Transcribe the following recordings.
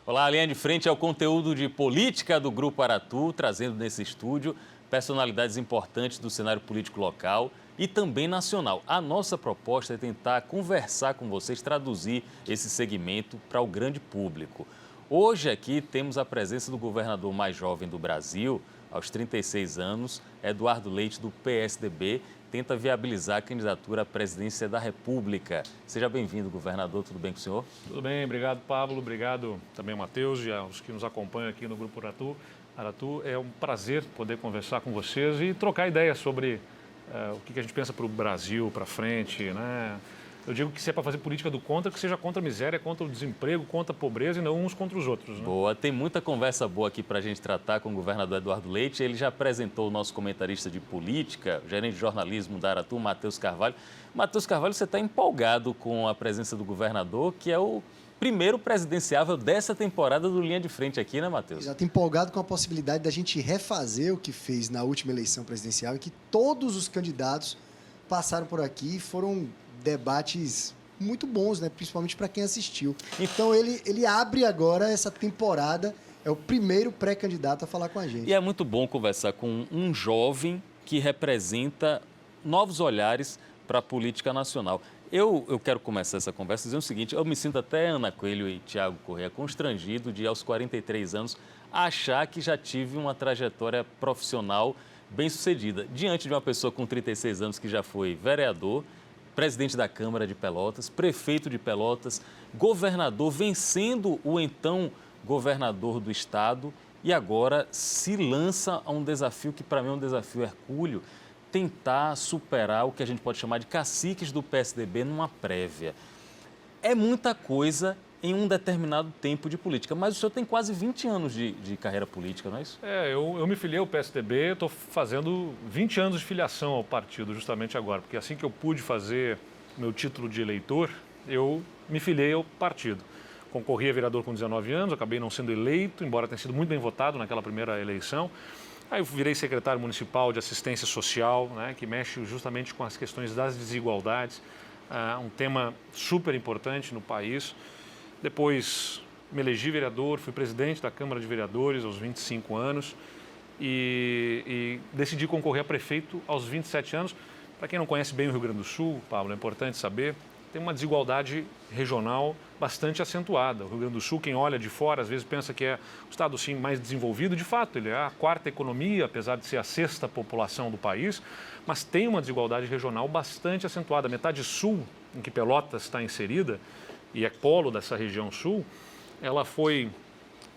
Olá, a linha de frente é o conteúdo de política do Grupo Aratu, trazendo nesse estúdio personalidades importantes do cenário político local e também nacional. A nossa proposta é tentar conversar com vocês, traduzir esse segmento para o grande público. Hoje aqui temos a presença do governador mais jovem do Brasil, aos 36 anos, Eduardo Leite, do PSDB, tenta viabilizar a candidatura à presidência da República. Seja bem-vindo, governador. Tudo bem com o senhor? Tudo bem, obrigado, Pablo. Obrigado também, Matheus, e aos que nos acompanham aqui no Grupo Aratu. É um prazer poder conversar com vocês e trocar ideias sobre o que a gente pensa para o Brasil, para frente, né? Eu digo que se é para fazer política do contra, que seja contra a miséria, contra o desemprego, contra a pobreza e não uns contra os outros, né? Boa, tem muita conversa boa aqui para a gente tratar com o governador Eduardo Leite. Ele já apresentou o nosso comentarista de política, o gerente de jornalismo da Aratu, Matheus Carvalho. Matheus Carvalho, você está empolgado com a presença do governador, que é o primeiro presidenciável dessa temporada do Linha de Frente aqui, né, Matheus? Já estou empolgado com a possibilidade da gente refazer o que fez na última eleição presidencial, em que todos os candidatos passaram por aqui e foram debates muito bons, né? Principalmente para quem assistiu. Então, ele abre agora essa temporada, é o primeiro pré-candidato a falar com a gente. E é muito bom conversar com um jovem que representa novos olhares para a política nacional. Eu quero começar essa conversa dizendo o seguinte: eu me sinto até, Ana Coelho e Tiago Corrêa, constrangido de, aos 43 anos, achar que já tive uma trajetória profissional bem-sucedida. Diante de uma pessoa com 36 anos que já foi vereador, presidente da Câmara de Pelotas, prefeito de Pelotas, governador, vencendo o então governador do estado e agora se lança a um desafio que para mim é um desafio hercúleo, tentar superar o que a gente pode chamar de caciques do PSDB numa prévia. É muita coisa em um determinado tempo de política, mas o senhor tem quase 20 anos de carreira política, não é isso? Eu me filiei ao PSDB, estou fazendo 20 anos de filiação ao partido justamente agora, porque assim que eu pude fazer meu título de eleitor, eu me filiei ao partido. Concorri a vereador com 19 anos, acabei não sendo eleito, embora tenha sido muito bem votado naquela primeira eleição. Aí eu virei secretário municipal de assistência social, né, que mexe justamente com as questões das desigualdades, um tema super importante no país. Depois me elegi vereador, fui presidente da Câmara de Vereadores aos 25 anos e decidi concorrer a prefeito aos 27 anos. Para quem não conhece bem o Rio Grande do Sul, Pablo, é importante saber, tem uma desigualdade regional bastante acentuada. O Rio Grande do Sul, quem olha de fora, às vezes pensa que é o estado sim, mais desenvolvido. De fato, ele é a quarta economia, apesar de ser a sexta população do país, mas tem uma desigualdade regional bastante acentuada. A metade sul, em que Pelotas está inserida, e é polo dessa região sul, ela foi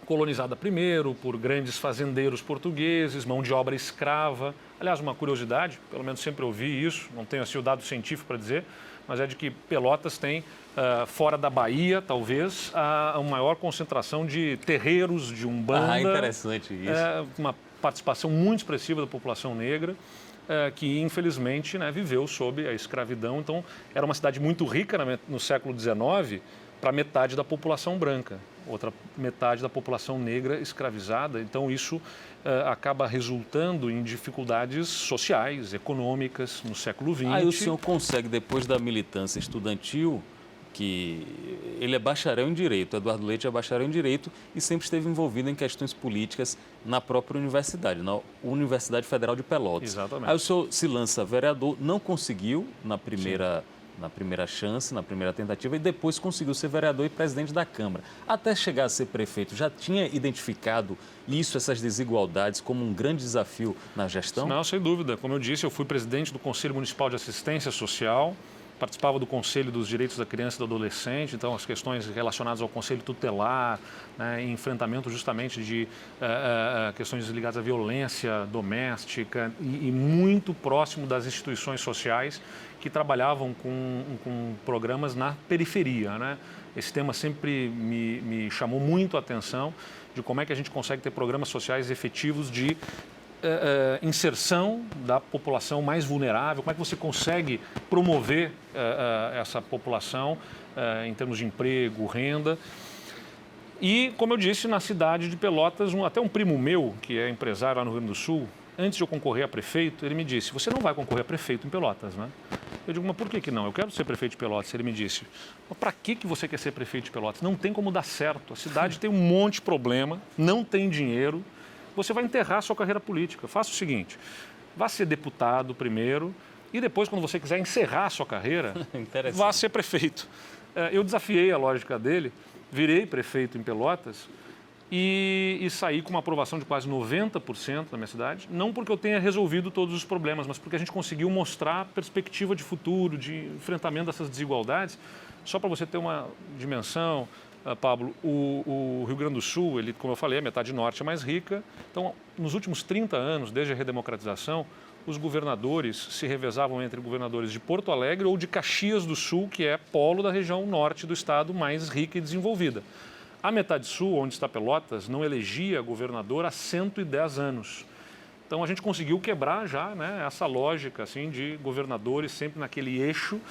colonizada primeiro por grandes fazendeiros portugueses, mão de obra escrava. Aliás, uma curiosidade, pelo menos sempre ouvi isso, não tenho assim o dado científico para dizer, mas é de que Pelotas tem, fora da Bahia, talvez, a maior concentração de terreiros, de umbanda. Ah, interessante isso. Uma participação muito expressiva da população negra, que infelizmente, né, viveu sob a escravidão. Então, era uma cidade muito rica no século XIX para metade da população branca, outra metade da população negra escravizada. Então, isso acaba resultando em dificuldades sociais, econômicas no século XX. Aí o senhor consegue, depois da militância estudantil, que ele é bacharel em Direito, Eduardo Leite é bacharel em Direito e sempre esteve envolvido em questões políticas na própria universidade, na Universidade Federal de Pelotas. Exatamente. Aí o senhor se lança vereador, não conseguiu na primeira chance, na primeira tentativa, e depois conseguiu ser vereador e presidente da Câmara. Até chegar a ser prefeito, já tinha identificado isso, essas desigualdades, como um grande desafio na gestão? Não, sem dúvida. Como eu disse, eu fui presidente do Conselho Municipal de Assistência Social, participava do Conselho dos Direitos da Criança e do Adolescente, então as questões relacionadas ao Conselho Tutelar, né, enfrentamento justamente de questões ligadas à violência doméstica e muito próximo das instituições sociais que trabalhavam com programas na periferia, né? Esse tema sempre me chamou muito a atenção de como é que a gente consegue ter programas sociais efetivos de inserção da população mais vulnerável, como é que você consegue promover essa população em termos de emprego, renda. E, como eu disse, na cidade de Pelotas, até um primo meu, que é empresário lá no Rio Grande do Sul, antes de eu concorrer a prefeito, ele me disse: você não vai concorrer a prefeito em Pelotas, né? Eu digo, mas por que não? Eu quero ser prefeito de Pelotas. Ele me disse, mas para que você quer ser prefeito de Pelotas? Não tem como dar certo. A cidade tem um monte de problema, não tem dinheiro. Você vai enterrar a sua carreira política. Faça o seguinte, vá ser deputado primeiro e depois, quando você quiser encerrar a sua carreira, vá ser prefeito. Eu desafiei a lógica dele, virei prefeito em Pelotas e saí com uma aprovação de quase 90% na minha cidade, não porque eu tenha resolvido todos os problemas, mas porque a gente conseguiu mostrar perspectiva de futuro, de enfrentamento dessas desigualdades. Só para você ter uma dimensão, Pablo, o Rio Grande do Sul, ele, como eu falei, a metade norte é mais rica. Então, nos últimos 30 anos, desde a redemocratização, os governadores se revezavam entre governadores de Porto Alegre ou de Caxias do Sul, que é polo da região norte do estado mais rica e desenvolvida. A metade sul, onde está Pelotas, não elegia governador há 110 anos. Então a gente conseguiu quebrar já, né, essa lógica assim, de governadores sempre naquele eixo,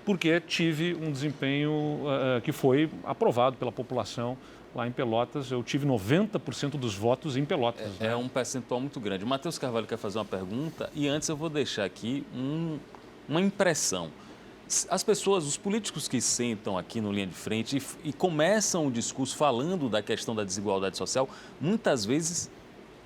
porque tive um desempenho que foi aprovado pela população lá em Pelotas. Eu tive 90% dos votos em Pelotas. É um percentual muito grande. O Matheus Carvalho quer fazer uma pergunta e antes eu vou deixar aqui uma impressão. As pessoas, os políticos que sentam aqui no linha de frente e começam o discurso falando da questão da desigualdade social, muitas vezes,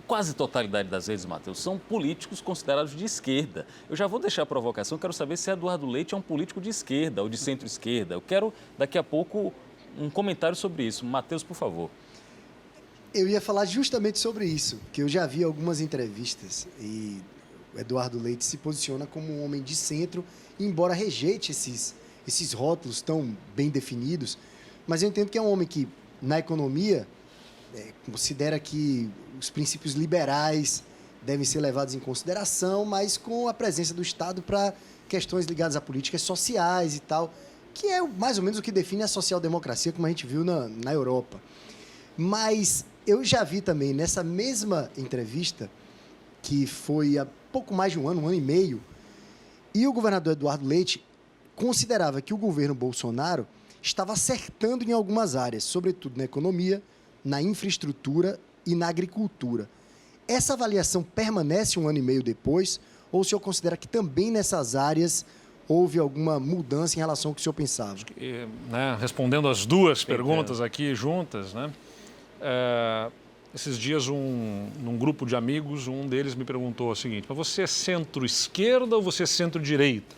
quase totalidade das vezes, Matheus, são políticos considerados de esquerda. Eu já vou deixar a provocação, quero saber se Eduardo Leite é um político de esquerda ou de centro-esquerda. Eu quero, daqui a pouco, um comentário sobre isso. Matheus, por favor. Eu ia falar justamente sobre isso, que eu já vi algumas entrevistas e o Eduardo Leite se posiciona como um homem de centro, embora rejeite esses rótulos tão bem definidos, mas eu entendo que é um homem que, na economia, considera que os princípios liberais devem ser levados em consideração, mas com a presença do Estado para questões ligadas a políticas sociais e tal, que é mais ou menos o que define a social-democracia, como a gente viu na Europa. Mas eu já vi também, nessa mesma entrevista, que foi há pouco mais de um ano e meio, e o governador Eduardo Leite considerava que o governo Bolsonaro estava acertando em algumas áreas, sobretudo na economia, na infraestrutura e na agricultura. Essa avaliação permanece um ano e meio depois, ou o senhor considera que também nessas áreas houve alguma mudança em relação ao que o senhor pensava? Respondendo as duas perguntas aqui juntas, esses dias, num grupo de amigos, um deles me perguntou o seguinte, mas você é centro-esquerda ou você é centro-direita?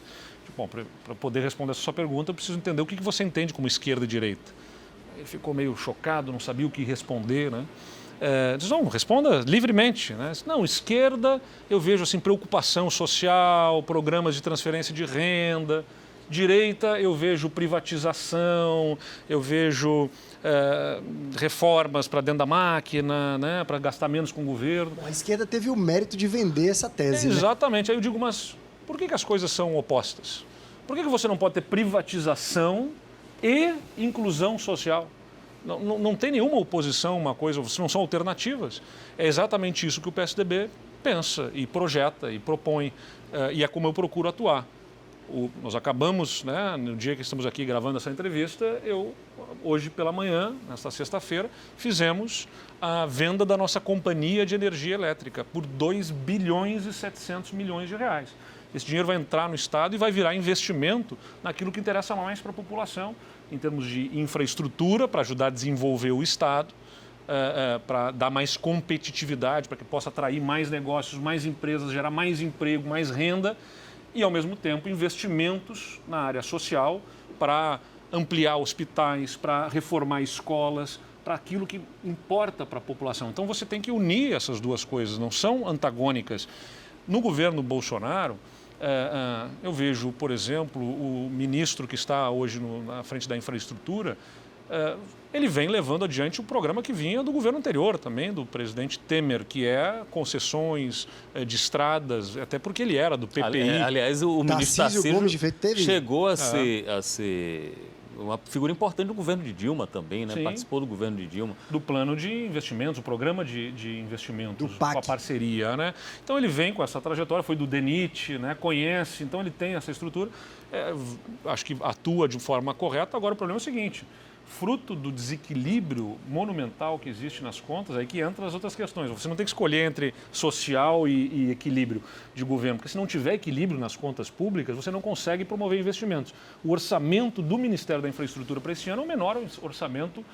Bom, para poder responder essa sua pergunta, eu preciso entender o que você entende como esquerda e direita. Ele ficou meio chocado, não sabia o que responder, né? Disse, não, responda livremente, né? Não, esquerda, eu vejo assim, preocupação social, programas de transferência de renda. Direita, eu vejo privatização, eu vejo reformas para dentro da máquina, né, para gastar menos com o governo. A esquerda teve o mérito de vender essa tese. Exatamente. Aí eu digo, mas por que as coisas são opostas? Por que você não pode ter privatização e inclusão social? Não tem nenhuma oposição, uma coisa, não são alternativas. É exatamente isso que o PSDB pensa e projeta e propõe, e é como eu procuro atuar. Nós acabamos, né, no dia que estamos aqui gravando essa entrevista, hoje pela manhã, nesta sexta-feira, fizemos a venda da nossa companhia de energia elétrica por 2 bilhões e 700 milhões de reais. Esse dinheiro vai entrar no Estado e vai virar investimento naquilo que interessa mais para a população, em termos de infraestrutura, para ajudar a desenvolver o Estado, para dar mais competitividade, para que possa atrair mais negócios, mais empresas, gerar mais emprego, mais renda, e, ao mesmo tempo, investimentos na área social para ampliar hospitais, para reformar escolas, para aquilo que importa para a população. Então, você tem que unir essas duas coisas, não são antagônicas. No governo Bolsonaro, eu vejo, por exemplo, o ministro que está hoje na frente da infraestrutura, ele vem levando adiante o programa que vinha do governo anterior também, do presidente Temer, que é concessões de estradas, até porque ele era do PPI. Aliás, o ministro Tarcísio chegou a ser uma figura importante do governo de Dilma também, né? Sim. Participou do governo de Dilma. Do plano de investimentos, o programa de investimentos, com a parceria, né? Então ele vem com essa trajetória, foi do DENIT, né? Conhece, então ele tem essa estrutura, acho que atua de forma correta. Agora o problema é o seguinte, fruto do desequilíbrio monumental que existe nas contas, aí que entram as outras questões. Você não tem que escolher entre social e equilíbrio de governo, porque se não tiver equilíbrio nas contas públicas, você não consegue promover investimentos. O orçamento do Ministério da Infraestrutura para esse ano é o menor orçamento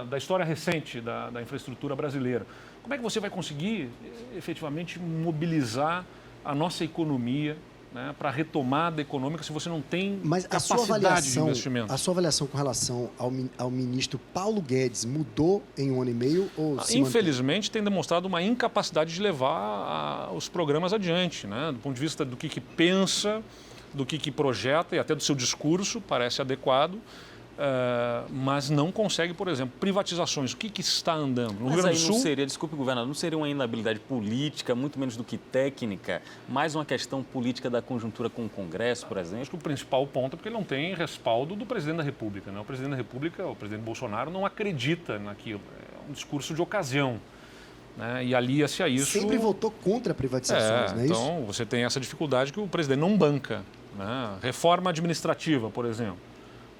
da história recente da infraestrutura brasileira. Como é que você vai conseguir efetivamente mobilizar a nossa economia, né, para a retomada econômica se você não tem capacidade de investimento? A sua avaliação com relação ao ministro Paulo Guedes mudou em 1 ano e meio? Ou se infelizmente tem demonstrado uma incapacidade de levar os programas adiante, né, do ponto de vista do que pensa, do que projeta e até do seu discurso, parece adequado. Mas não consegue, por exemplo, privatizações. O que está andando? No Rio Grande do Sul... não seria, desculpe, governador, não seria uma inabilidade política, muito menos do que técnica, mais uma questão política da conjuntura com o Congresso, por exemplo? Acho que o principal ponto é porque ele não tem respaldo do presidente da República, né? O presidente da República, o presidente Bolsonaro, não acredita naquilo. É um discurso de ocasião, né? E alia-se a isso... Sempre votou contra privatizações, não é isso? Então, você tem essa dificuldade que o presidente não banca, né? Reforma administrativa, por exemplo,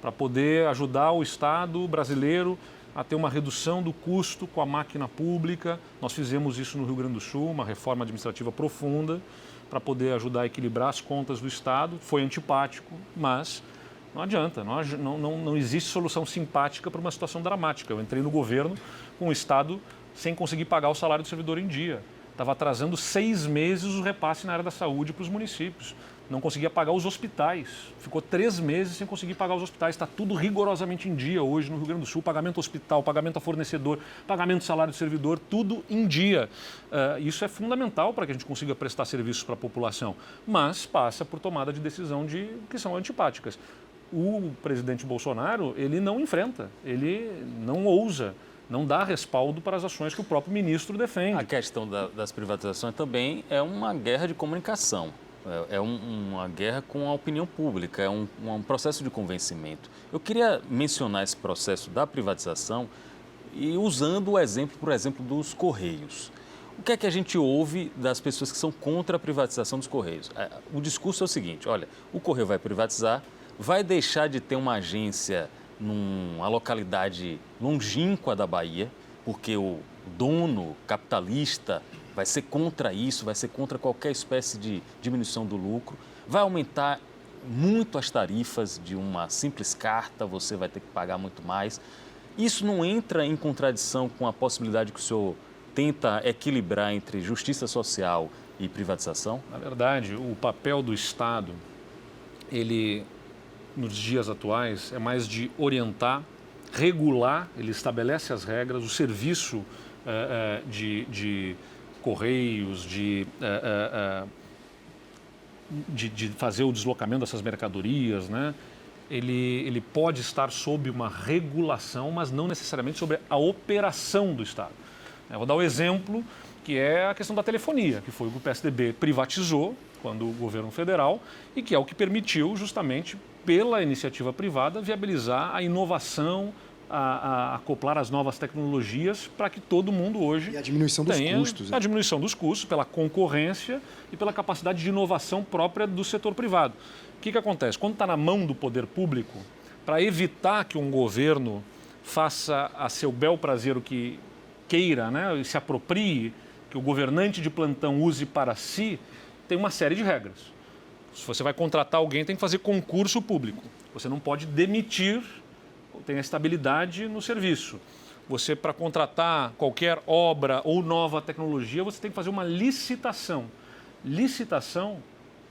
para poder ajudar o Estado brasileiro a ter uma redução do custo com a máquina pública. Nós fizemos isso no Rio Grande do Sul, uma reforma administrativa profunda, para poder ajudar a equilibrar as contas do Estado. Foi antipático, mas não adianta, não existe solução simpática para uma situação dramática. Eu entrei no governo com o Estado sem conseguir pagar o salário do servidor em dia. Estava atrasando 6 meses o repasse na área da saúde para os municípios. Não conseguia pagar os hospitais. Ficou 3 meses sem conseguir pagar os hospitais. Está tudo rigorosamente em dia hoje no Rio Grande do Sul. Pagamento hospital, pagamento a fornecedor, pagamento salário do servidor, tudo em dia. Isso é fundamental para que a gente consiga prestar serviços para a população. Mas passa por tomada de decisão que são antipáticas. O presidente Bolsonaro, ele não enfrenta, ele não ousa, não dá respaldo para as ações que o próprio ministro defende. A questão das privatizações também é uma guerra de comunicação. Uma guerra com a opinião pública, é um processo de convencimento. Eu queria mencionar esse processo da privatização e usando o exemplo, por exemplo, dos Correios. O que é que a gente ouve das pessoas que são contra a privatização dos Correios? O discurso é o seguinte, olha, o Correio vai privatizar, vai deixar de ter uma agência numa localidade longínqua da Bahia, porque o dono capitalista vai ser contra isso, vai ser contra qualquer espécie de diminuição do lucro, vai aumentar muito as tarifas de uma simples carta, você vai ter que pagar muito mais. Isso não entra em contradição com a possibilidade que o senhor tenta equilibrar entre justiça social e privatização? Na verdade, o papel do Estado, ele, nos dias atuais, é mais de orientar, regular, ele estabelece as regras, o serviço de Correios, de fazer o deslocamento dessas mercadorias, né? Ele pode estar sob uma regulação, mas não necessariamente sobre a operação do Estado. Eu vou dar um exemplo, que é a questão da telefonia, que foi o que o PSDB privatizou quando o governo federal e que é o que permitiu, justamente pela iniciativa privada, viabilizar a inovação, a acoplar as novas tecnologias para que todo mundo hoje e a diminuição dos custos. A diminuição dos custos pela concorrência e pela capacidade de inovação própria do setor privado. O que acontece? Quando está na mão do poder público, para evitar que um governo faça a seu bel prazer o que queira, né, e se aproprie, que o governante de plantão use para si, tem uma série de regras. Se você vai contratar alguém, tem que fazer concurso público. Você não pode demitir, tem a estabilidade no serviço. Você, para contratar qualquer obra ou nova tecnologia, você tem que fazer uma licitação. Licitação,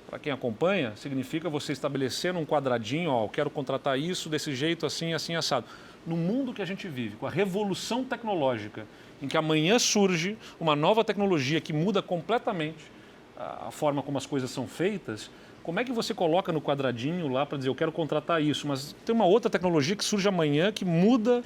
para quem acompanha, significa você estabelecer num quadradinho, ó, eu quero contratar isso desse jeito, assim, assim, assado. No mundo que a gente vive, com a revolução tecnológica, em que amanhã surge uma nova tecnologia que muda completamente a forma como as coisas são feitas, como é que você coloca no quadradinho lá para dizer, eu quero contratar isso, mas tem uma outra tecnologia que surge amanhã que muda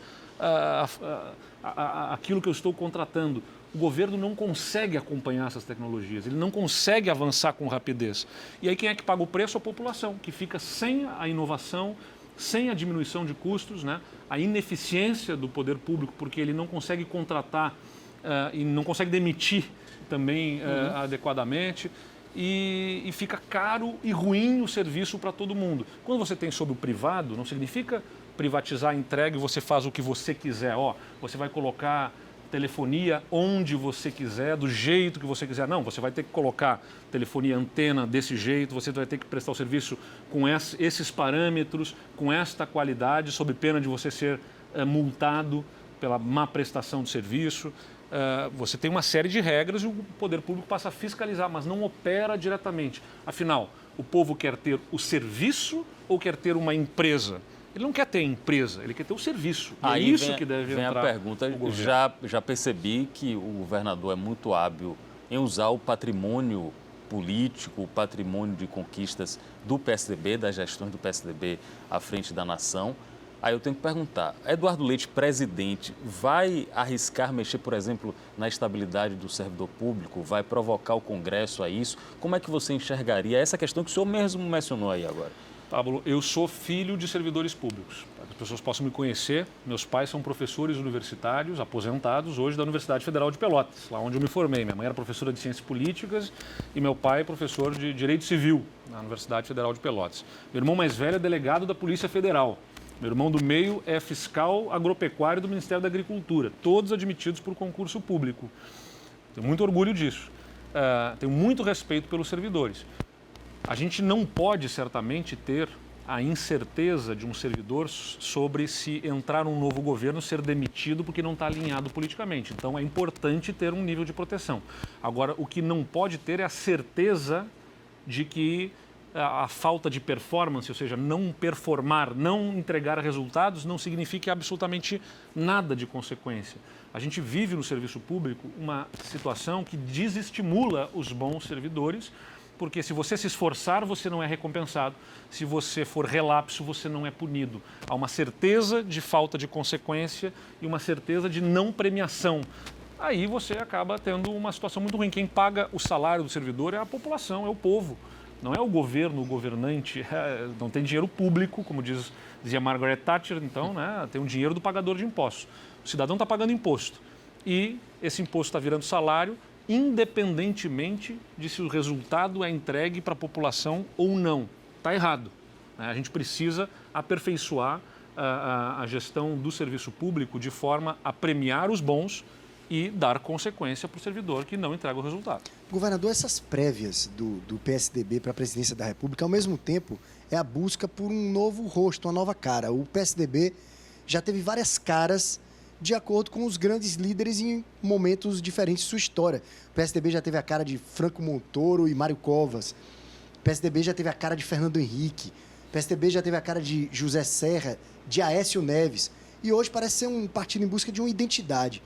aquilo que eu estou contratando. O governo não consegue acompanhar essas tecnologias, ele não consegue avançar com rapidez. E aí quem é que paga o preço? A população, que fica sem a inovação, sem a diminuição de custos, né? A ineficiência do poder público, porque ele não consegue contratar e não consegue demitir também adequadamente. e fica caro e ruim o serviço para todo mundo. Quando você tem sobre o privado, não significa privatizar a entrega e você faz o que você quiser. Você vai colocar telefonia onde você quiser, do jeito que você quiser. Não, você vai ter que colocar telefonia antena desse jeito, você vai ter que prestar o serviço com esses parâmetros, com esta qualidade, sob pena de você ser multado pela má prestação de serviço. Você tem uma série de regras e o poder público passa a fiscalizar, mas não opera diretamente. Afinal, o povo quer ter o serviço ou quer ter uma empresa? Ele não quer ter empresa, ele quer ter o serviço. E aí é isso que deve vem entrar. A pergunta, já percebi que o governador é muito hábil em usar o patrimônio político, o patrimônio de conquistas do PSDB, das gestões do PSDB à frente da nação. Aí eu tenho que perguntar, Eduardo Leite, presidente, vai arriscar mexer, por exemplo, na estabilidade do servidor público? Vai provocar o Congresso a isso? Como é que você enxergaria essa questão que o senhor mesmo mencionou aí agora? Pablo, eu sou filho de servidores públicos. Para que as pessoas possam me conhecer, meus pais são professores universitários, aposentados, hoje da Universidade Federal de Pelotas, lá onde eu me formei. Minha mãe era professora de Ciências Políticas e meu pai professor de Direito Civil na Universidade Federal de Pelotas. Meu irmão mais velho é delegado da Polícia Federal. Meu irmão do meio é fiscal agropecuário do Ministério da Agricultura, todos admitidos por concurso público. Tenho muito orgulho disso. Tenho muito respeito pelos servidores. A gente não pode, certamente, ter a incerteza de um servidor sobre se entrar um novo governo, ser demitido porque não está alinhado politicamente. Então, é importante ter um nível de proteção. Agora, o que não pode ter é a certeza de que a falta de performance, ou seja, não performar, não entregar resultados, não significa absolutamente nada de consequência. A gente vive no serviço público uma situação que desestimula os bons servidores, porque se você se esforçar, você não é recompensado. Se você for relapso, você não é punido. Há uma certeza de falta de consequência e uma certeza de não premiação. Aí você acaba tendo uma situação muito ruim. Quem paga o salário do servidor é a população, é o povo. Não é o governo, o governante. Não tem dinheiro público, como dizia Margaret Thatcher, então, né, tem um dinheiro do pagador de impostos. O cidadão está pagando imposto e esse imposto está virando salário, independentemente de se o resultado é entregue para a população ou não. Está errado. A gente precisa aperfeiçoar a gestão do serviço público de forma a premiar os bons e dar consequência para o servidor que não entrega o resultado. Governador, essas prévias do PSDB para a presidência da República, ao mesmo tempo, é a busca por um novo rosto, uma nova cara. O PSDB já teve várias caras de acordo com os grandes líderes em momentos diferentes de sua história. O PSDB já teve a cara de Franco Montoro e Mário Covas. O PSDB já teve a cara de Fernando Henrique. O PSDB já teve a cara de José Serra, de Aécio Neves. E hoje parece ser um partido em busca de uma identidade.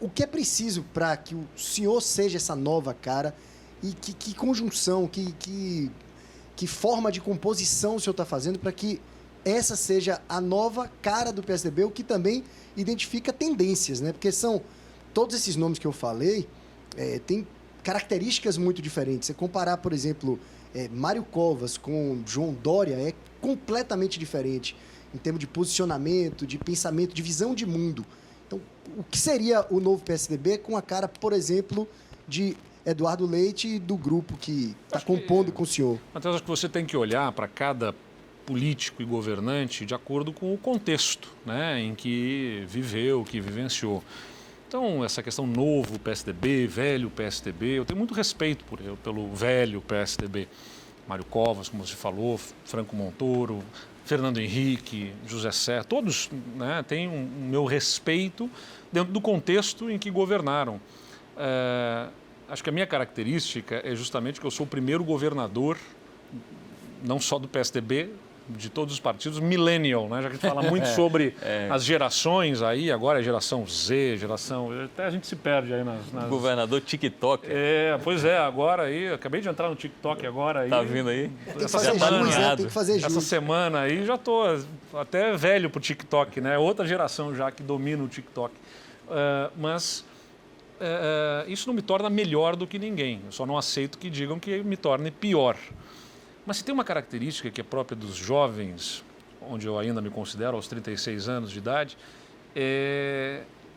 O que é preciso para que o senhor seja essa nova cara e que conjunção, que forma de composição o senhor está fazendo para que essa seja a nova cara do PSDB, o que também identifica tendências, né? Porque são todos esses nomes que eu falei têm características muito diferentes. Você comparar, por exemplo, Mário Covas com João Dória é completamente diferente em termos de posicionamento, de pensamento, de visão de mundo. Então, o que seria o novo PSDB com a cara, por exemplo, de Eduardo Leite e do grupo que está compondo com o senhor? Matheus, acho que você tem que olhar para cada político e governante de acordo com o contexto, né, em que viveu, que vivenciou. Então, essa questão novo PSDB, velho PSDB, eu tenho muito respeito pelo velho PSDB. Mário Covas, como você falou, Franco Montoro, Fernando Henrique, José Serra, todos, né, têm um meu respeito dentro do contexto em que governaram. Acho que a minha característica é justamente que eu sou o primeiro governador, não só do PSDB, de todos os partidos, millennial, né? Já que a gente fala muito sobre as gerações aí, agora é geração Z, até a gente se perde aí nas... Governador TikTok. Pois é, agora aí, acabei de entrar no TikTok agora aí. Tá vindo aí? Tem que fazer jus, né? Tem que fazer jus. Essa semana aí já tô até velho pro TikTok, né? Outra geração já que domina o TikTok. Mas isso não me torna melhor do que ninguém. Eu só não aceito que digam que me torne pior. Mas se tem uma característica que é própria dos jovens, onde eu ainda me considero aos 36 anos de idade,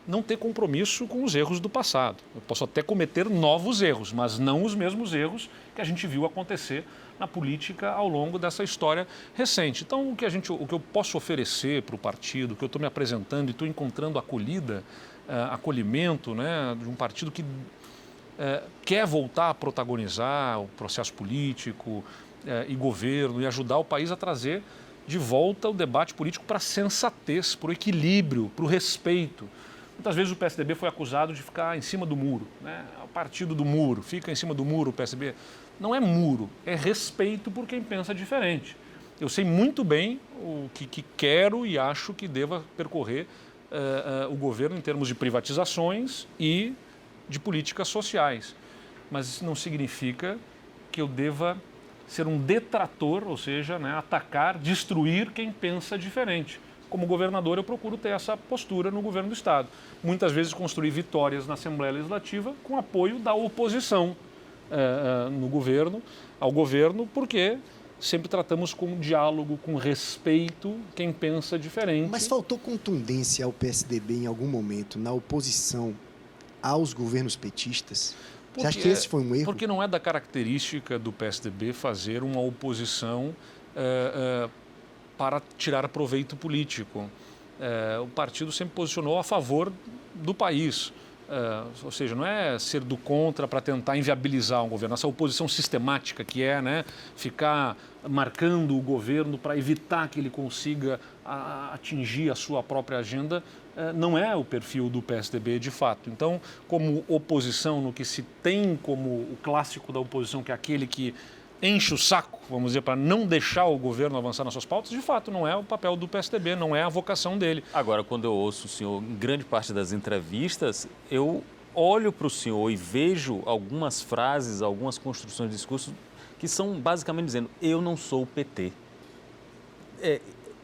não ter compromisso com os erros do passado. Eu posso até cometer novos erros, mas não os mesmos erros que a gente viu acontecer na política ao longo dessa história recente. Então, o que eu posso oferecer para o partido, que eu estou me apresentando e estou encontrando acolhimento, né, de um partido que quer voltar a protagonizar o processo político e governo e ajudar o país a trazer de volta o debate político para a sensatez, para o equilíbrio, para o respeito. Muitas vezes o PSDB foi acusado de ficar em cima do muro, né? O partido do muro, fica em cima do muro o PSDB. Não é muro, é respeito por quem pensa diferente. Eu sei muito bem o que quero e acho que deva percorrer o governo em termos de privatizações e de políticas sociais. Mas isso não significa que eu deva ser um detrator, ou seja, né, atacar, destruir quem pensa diferente. Como governador, eu procuro ter essa postura no governo do Estado. Muitas vezes construir vitórias na Assembleia Legislativa com apoio da oposição ao governo, porque sempre tratamos com diálogo, com respeito, quem pensa diferente. Mas faltou contundência ao PSDB em algum momento na oposição aos governos petistas? Você acha que esse foi um erro? Porque não é da característica do PSDB fazer uma oposição para tirar proveito político. O partido sempre posicionou a favor do país. Ou seja, não é ser do contra para tentar inviabilizar um governo. Essa oposição sistemática que é, né, ficar marcando o governo para evitar que ele consiga atingir a sua própria agenda, não é o perfil do PSDB de fato. Então, como oposição, no que se tem como o clássico da oposição, que é aquele que enche o saco, vamos dizer, para não deixar o governo avançar nas suas pautas, de fato não é o papel do PSDB, não é a vocação dele. Agora, quando eu ouço o senhor em grande parte das entrevistas, eu olho para o senhor e vejo algumas frases, algumas construções de discurso que são basicamente dizendo: eu não sou o PT.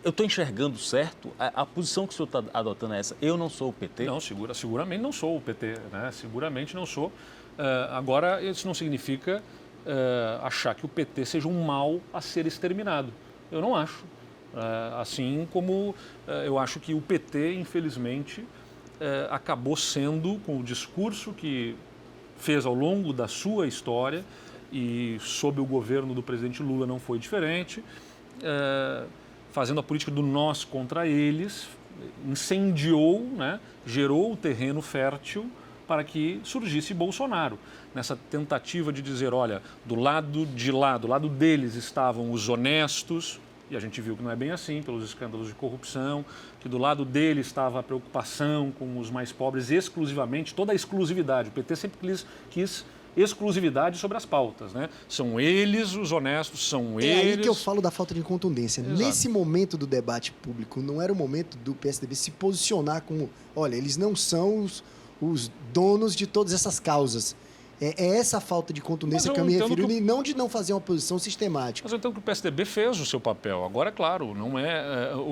Eu estou enxergando certo? A posição que o senhor está adotando é essa: eu não sou o PT? Não, seguramente não sou o PT, né? Seguramente não sou. Agora, isso não significa achar que o PT seja um mal a ser exterminado. Eu não acho. Assim como eu acho que o PT, infelizmente, acabou sendo, com o discurso que fez ao longo da sua história, e sob o governo do presidente Lula não foi diferente, fazendo a política do nós contra eles, incendiou, né, gerou o terreno fértil para que surgisse Bolsonaro. Nessa tentativa de dizer, olha, do lado de lá, do lado deles estavam os honestos, e a gente viu que não é bem assim, pelos escândalos de corrupção, que do lado dele estava a preocupação com os mais pobres exclusivamente, toda a exclusividade. O PT sempre quis exclusividade sobre as pautas, né? São eles os honestos, são eles... É aí que eu falo da falta de contundência. Exato. Nesse momento do debate público, não era o momento do PSDB se posicionar como, olha, eles não são os donos de todas essas causas. É essa falta de contundência que eu me refiro, e não de não fazer uma posição sistemática. Mas eu entendo que o PSDB fez o seu papel. Agora, é claro,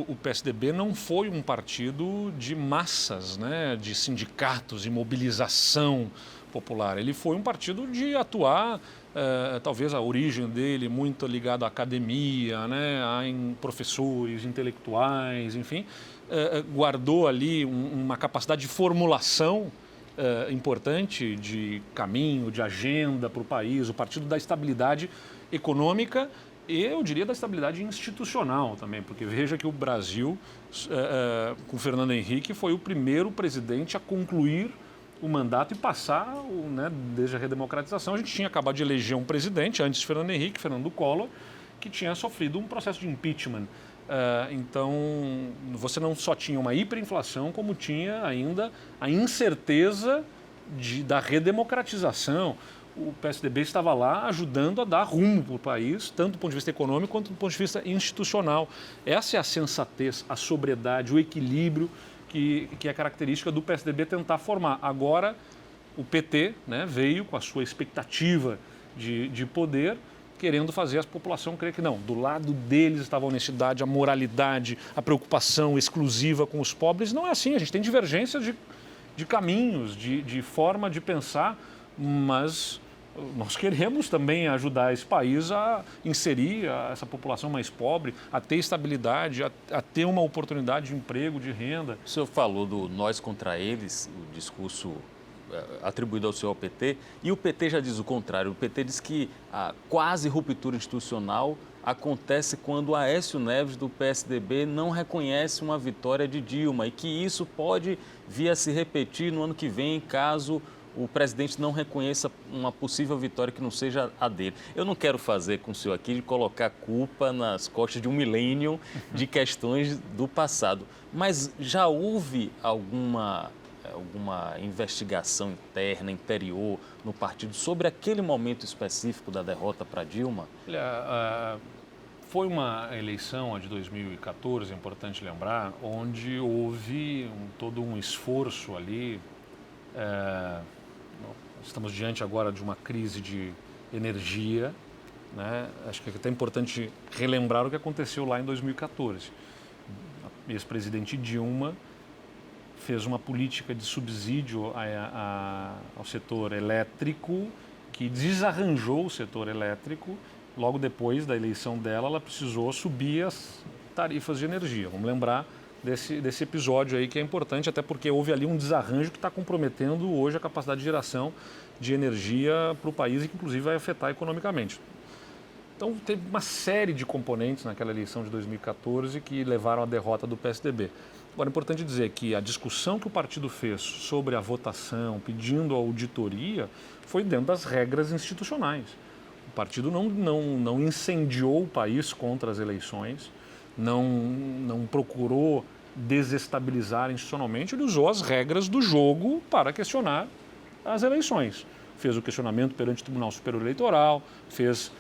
o PSDB não foi um partido de massas, né, de sindicatos, de mobilização popular. Ele foi um partido de atuar, talvez a origem dele muito ligada à academia, né, em professores, intelectuais, enfim, guardou ali uma capacidade de formulação importante de caminho, de agenda para o país, o partido da estabilidade econômica e, eu diria, da estabilidade institucional também, porque veja que o Brasil, com Fernando Henrique, foi o primeiro presidente a concluir o mandato e passar, né, desde a redemocratização. A gente tinha acabado de eleger um presidente, antes de Fernando Henrique, Fernando Collor, que tinha sofrido um processo de impeachment. Então, você não só tinha uma hiperinflação, como tinha ainda a incerteza da redemocratização. O PSDB estava lá ajudando a dar rumo para o país, tanto do ponto de vista econômico quanto do ponto de vista institucional. Essa é a sensatez, a sobriedade, o equilíbrio que é característica do PSDB tentar formar. Agora, o PT, né, veio com a sua expectativa de poder, querendo fazer a população crer que não, do lado deles estava a honestidade, a moralidade, a preocupação exclusiva com os pobres. Não é assim, a gente tem divergências de caminhos, de forma de pensar, mas nós queremos também ajudar esse país a inserir essa população mais pobre, a ter estabilidade, a ter uma oportunidade de emprego, de renda. O senhor falou do nós contra eles, o discurso atribuído ao senhor ao PT, e o PT já diz o contrário. O PT diz que a quase ruptura institucional acontece quando Aécio Neves, do PSDB, não reconhece uma vitória de Dilma e que isso pode vir a se repetir no ano que vem, caso o presidente não reconheça uma possível vitória que não seja a dele. Eu não quero fazer com o senhor aqui de colocar culpa nas costas de um milênio de questões do passado, mas já houve alguma investigação interna, interior, no partido sobre aquele momento específico da derrota para Dilma? Olha, foi uma eleição, a de 2014, é importante lembrar, onde houve todo um esforço ali. Estamos diante agora de uma crise de energia, né? Acho que é até importante relembrar o que aconteceu lá em 2014. A ex-presidente Dilma fez uma política de subsídio ao setor elétrico que desarranjou o setor elétrico. Logo depois da eleição dela, ela precisou subir as tarifas de energia. Vamos lembrar desse episódio aí que é importante, até porque houve ali um desarranjo que está comprometendo hoje a capacidade de geração de energia para o país e que inclusive vai afetar economicamente. Então teve uma série de componentes naquela eleição de 2014 que levaram à derrota do PSDB. Agora é importante dizer que a discussão que o partido fez sobre a votação, pedindo a auditoria, foi dentro das regras institucionais. O partido não incendiou o país contra as eleições, não procurou desestabilizar institucionalmente, ele usou as regras do jogo para questionar as eleições. Fez o questionamento perante o Tribunal Superior Eleitoral, fez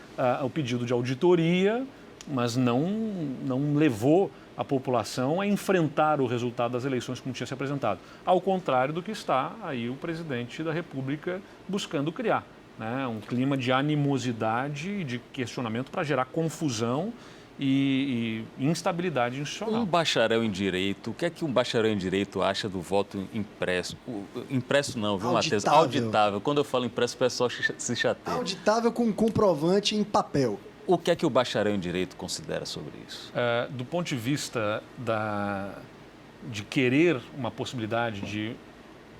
o pedido de auditoria, mas não levou a população a enfrentar o resultado das eleições como tinha se apresentado. Ao contrário do que está aí o presidente da República buscando criar, né? Um clima de animosidade e de questionamento para gerar confusão e instabilidade institucional. Um bacharel em Direito, o que é que um bacharel em Direito acha do voto impresso? Impresso não, viu, Matheus? Auditável. Quando eu falo impresso, o pessoal se chateia. Auditável com comprovante em papel. O que é que o bacharel em Direito considera sobre isso? Do ponto de vista de querer uma possibilidade de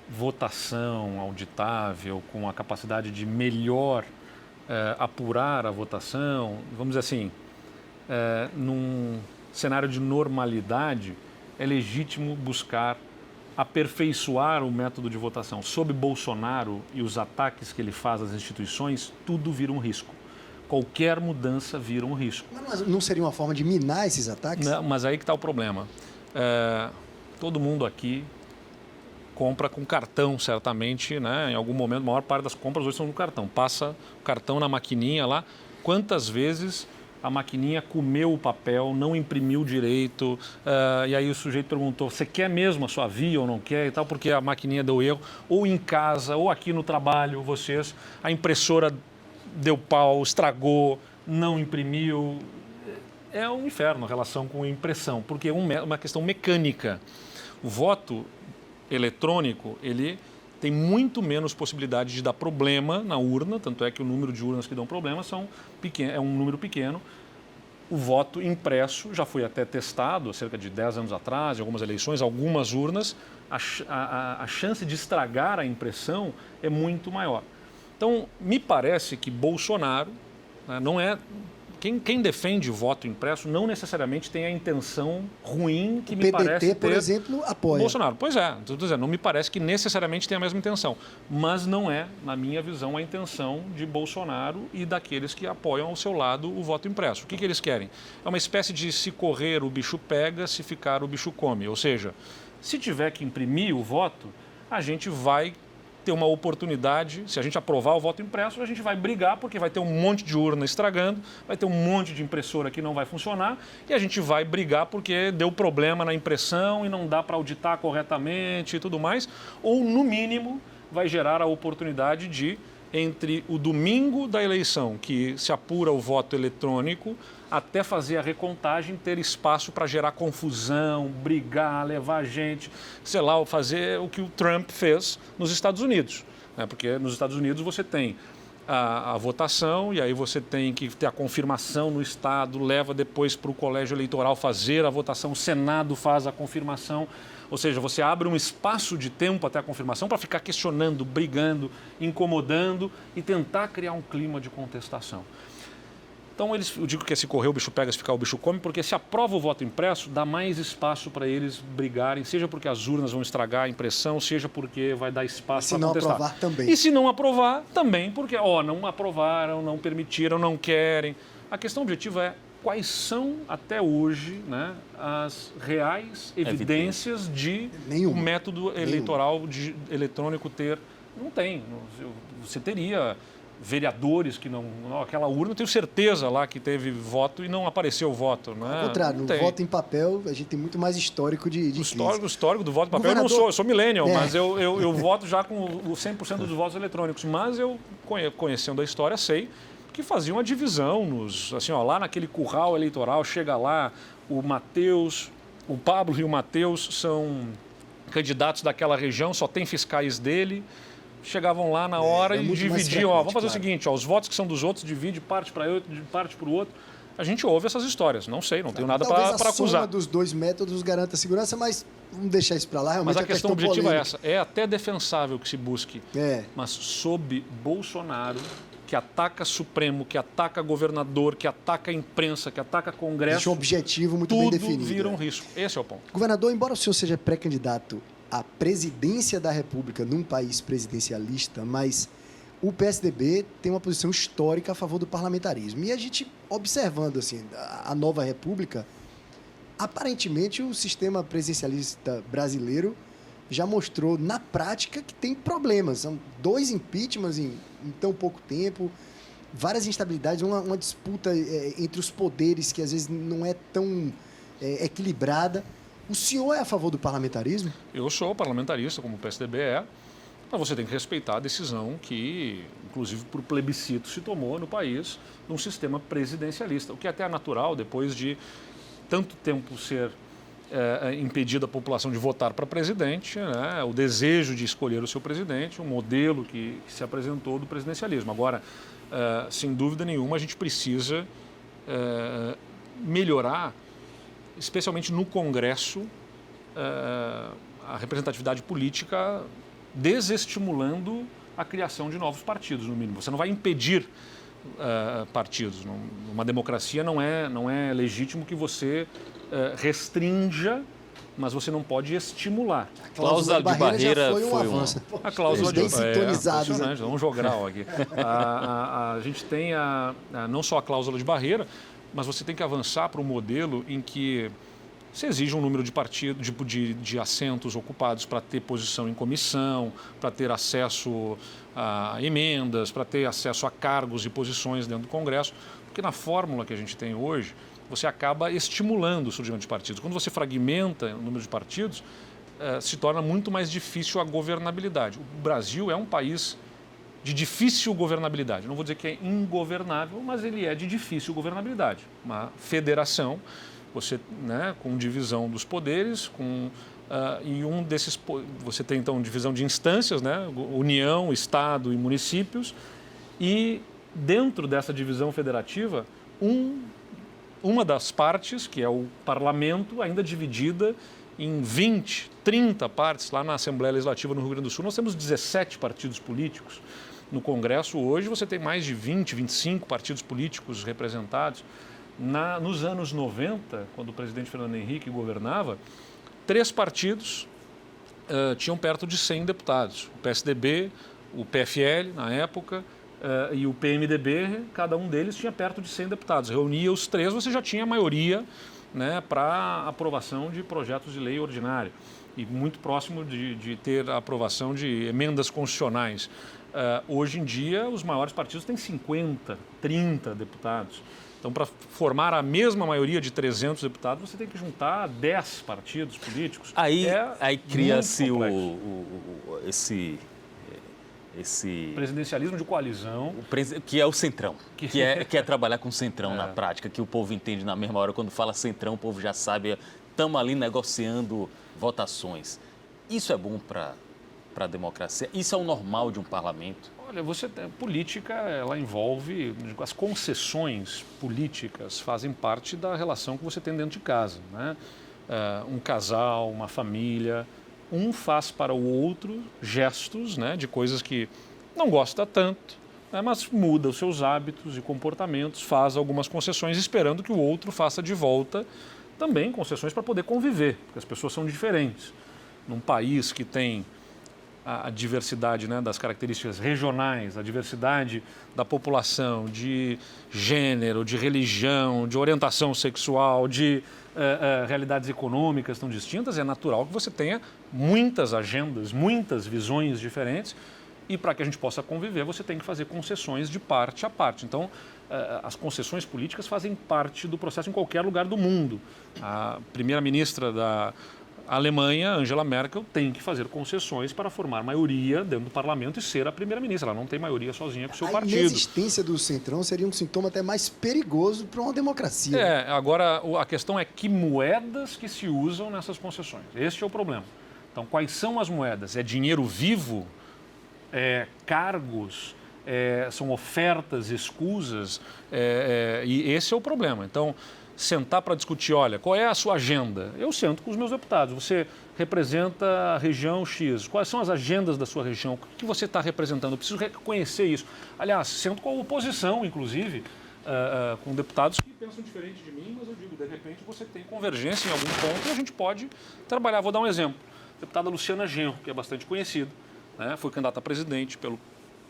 votação auditável, com a capacidade de melhor apurar a votação, vamos dizer assim, num cenário de normalidade, é legítimo buscar aperfeiçoar o método de votação. Sob Bolsonaro e os ataques que ele faz às instituições, tudo vira um risco. Qualquer mudança vira um risco. Mas não seria uma forma de minar esses ataques? Não, mas aí que está o problema. Todo mundo aqui compra com cartão, certamente, né? Em algum momento, a maior parte das compras hoje são no cartão. Passa o cartão na maquininha lá. Quantas vezes a maquininha comeu o papel, não imprimiu direito, e aí o sujeito perguntou, você quer mesmo a sua via ou não quer e tal, porque a maquininha deu erro, ou em casa, ou aqui no trabalho, a impressora deu pau, estragou, não imprimiu. É um inferno a relação com a impressão, porque é uma questão mecânica. O voto eletrônico, ele tem muito menos possibilidade de dar problema na urna, tanto é que o número de urnas que dão problema é um número pequeno. O voto impresso já foi até testado, há cerca de 10 anos atrás, em algumas eleições, algumas urnas, a chance de estragar a impressão é muito maior. Então, me parece que Bolsonaro, né, não é... Quem defende o voto impresso não necessariamente tem a intenção ruim que me parece ter... O PDT, por exemplo, apoia. Bolsonaro, pois é, estou dizendo, não me parece que necessariamente tem a mesma intenção. Mas não é, na minha visão, a intenção de Bolsonaro e daqueles que apoiam ao seu lado o voto impresso. O que eles querem? É uma espécie de se correr o bicho pega, se ficar o bicho come. Ou seja, se tiver que imprimir o voto, a gente vai ter uma oportunidade, se a gente aprovar o voto impresso, a gente vai brigar porque vai ter um monte de urna estragando, vai ter um monte de impressora que não vai funcionar e a gente vai brigar porque deu problema na impressão e não dá para auditar corretamente e tudo mais, ou no mínimo vai gerar a oportunidade de, entre o domingo da eleição, que se apura o voto eletrônico, até fazer a recontagem, ter espaço para gerar confusão, brigar, levar gente, sei lá, fazer o que o Trump fez nos Estados Unidos. Né? Porque nos Estados Unidos você tem a votação, e aí você tem que ter a confirmação no Estado, leva depois para o colégio eleitoral fazer a votação, o Senado faz a confirmação, ou seja, você abre um espaço de tempo até a confirmação para ficar questionando, brigando, incomodando e tentar criar um clima de contestação. Então, eu digo que se correr o bicho pega, se ficar o bicho come, porque se aprova o voto impresso, dá mais espaço para eles brigarem, seja porque as urnas vão estragar a impressão, seja porque vai dar espaço para contestar. Se não aprovar também. E se não aprovar, também, porque não aprovaram, não permitiram, não querem. A questão objetiva é quais são, até hoje, né, as reais evidências de o método eleitoral eletrônico ter... Não tem. Você teria... vereadores que não... Aquela urna, eu tenho certeza lá que teve voto e não apareceu o voto. Né? Ao contrário, no voto em papel, a gente tem muito mais histórico de histórico do voto em papel, eu sou millennial, mas eu voto já com o 100% dos votos eletrônicos. Mas eu, conhecendo a história, sei que fazia uma divisão lá naquele curral eleitoral, chega lá, o Pablo e o Matheus são candidatos daquela região, só tem fiscais dele. Chegavam lá na hora e dividiam. Vamos fazer o seguinte, os votos que são dos outros, divide parte para o outro. A gente ouve essas histórias. Não sei, não tenho nada para acusar. Talvez a soma dos dois métodos garanta a segurança, mas vamos deixar isso para lá. Realmente mas a questão objetiva polêmica. é essa. É até defensável que se busque. Mas sob Bolsonaro, que ataca Supremo, que ataca governador, que ataca a imprensa, que ataca Congresso... Existe um objetivo muito bem definido. Tudo vira um risco. Esse é o ponto. Governador, embora o senhor seja pré-candidato à presidência da República num país presidencialista, mas o PSDB tem uma posição histórica a favor do parlamentarismo. E a gente, observando assim, a nova República, aparentemente o sistema presidencialista brasileiro já mostrou na prática que tem problemas. São 2 impeachments em tão pouco tempo, várias instabilidades, uma disputa entre os poderes que às vezes não é tão equilibrada. O senhor é a favor do parlamentarismo? Eu sou parlamentarista, como o PSDB é, mas você tem que respeitar a decisão que, inclusive por plebiscito, se tomou no país num sistema presidencialista, o que é até natural depois de tanto tempo ser impedida a população de votar para presidente, né, o desejo de escolher o seu presidente, um modelo que se apresentou do presidencialismo. Agora, sem dúvida nenhuma, a gente precisa melhorar, especialmente no Congresso, a representatividade política, desestimulando a criação de novos partidos, no mínimo. Você não vai impedir partidos. Numa democracia não é legítimo que você restrinja, mas você não pode estimular. A cláusula de barreira foi um avanço. A cláusula de sintonizados, né? Vamos jogar aqui. A gente tem não só a cláusula de barreira, mas você tem que avançar para um modelo em que se exige um número de partidos, de assentos ocupados para ter posição em comissão, para ter acesso a emendas, para ter acesso a cargos e posições dentro do Congresso, porque na fórmula que a gente tem hoje, você acaba estimulando o surgimento de partidos. Quando você fragmenta o número de partidos, se torna muito mais difícil a governabilidade. O Brasil é um país de difícil governabilidade. Não vou dizer que é ingovernável, mas ele é de difícil governabilidade. Uma federação, você, né, com divisão dos poderes, e você tem então divisão de instâncias, né, União, Estado e municípios, e dentro dessa divisão federativa, uma das partes, que é o parlamento, ainda dividida em 20, 30 partes. Lá na Assembleia Legislativa no Rio Grande do Sul, nós temos 17 partidos políticos. No Congresso, hoje, você tem mais de 20, 25 partidos políticos representados. Nos anos 90, quando o presidente Fernando Henrique governava, 3 partidos tinham perto de 100 deputados. O PSDB, o PFL, na época, e o PMDB, cada um deles tinha perto de 100 deputados. Reunia os 3, você já tinha a maioria, né, para aprovação de projetos de lei ordinária e muito próximo de ter a aprovação de emendas constitucionais. Hoje em dia, os maiores partidos têm 50, 30 deputados. Então, para formar a mesma maioria de 300 deputados, você tem que juntar 10 partidos políticos. Aí cria-se esse presidencialismo de coalizão, que é o centrão, que é trabalhar com centrão na prática, que o povo entende na mesma hora. Quando fala centrão, o povo já sabe, estamos ali negociando votações. Isso é bom para para a democracia? Isso é o normal de um parlamento? Olha, política, ela envolve, as concessões políticas fazem parte da relação que você tem dentro de casa, né? Um casal, uma família, um faz para o outro gestos, né, de coisas que não gosta tanto, né, mas muda os seus hábitos e comportamentos, faz algumas concessões esperando que o outro faça de volta também concessões para poder conviver, porque as pessoas são diferentes. Num país que tem a diversidade, né, das características regionais, a diversidade da população, de gênero, de religião, de orientação sexual, de realidades econômicas tão distintas, é natural que você tenha muitas agendas, muitas visões diferentes, e para que a gente possa conviver, você tem que fazer concessões de parte a parte. Então, as concessões políticas fazem parte do processo em qualquer lugar do mundo. A primeira-ministra da Alemanha, Angela Merkel, tem que fazer concessões para formar maioria dentro do parlamento e ser a primeira-ministra. Ela não tem maioria sozinha com o seu partido. A inexistência do Centrão seria um sintoma até mais perigoso para uma democracia. Agora a questão é que moedas que se usam nessas concessões. Este é o problema. Então, quais são as moedas? É dinheiro vivo? É cargos? São ofertas escusas? E esse é o problema. Então, sentar para discutir, olha, qual é a sua agenda? Eu sento com os meus deputados, você representa a região X, quais são as agendas da sua região, o que você está representando? Eu preciso reconhecer isso. Aliás, sento com a oposição, inclusive, com deputados que pensam diferente de mim, mas eu digo, de repente você tem convergência em algum ponto e a gente pode trabalhar. Vou dar um exemplo. A deputada Luciana Genro, que é bastante conhecida, né, foi candidata a presidente pelo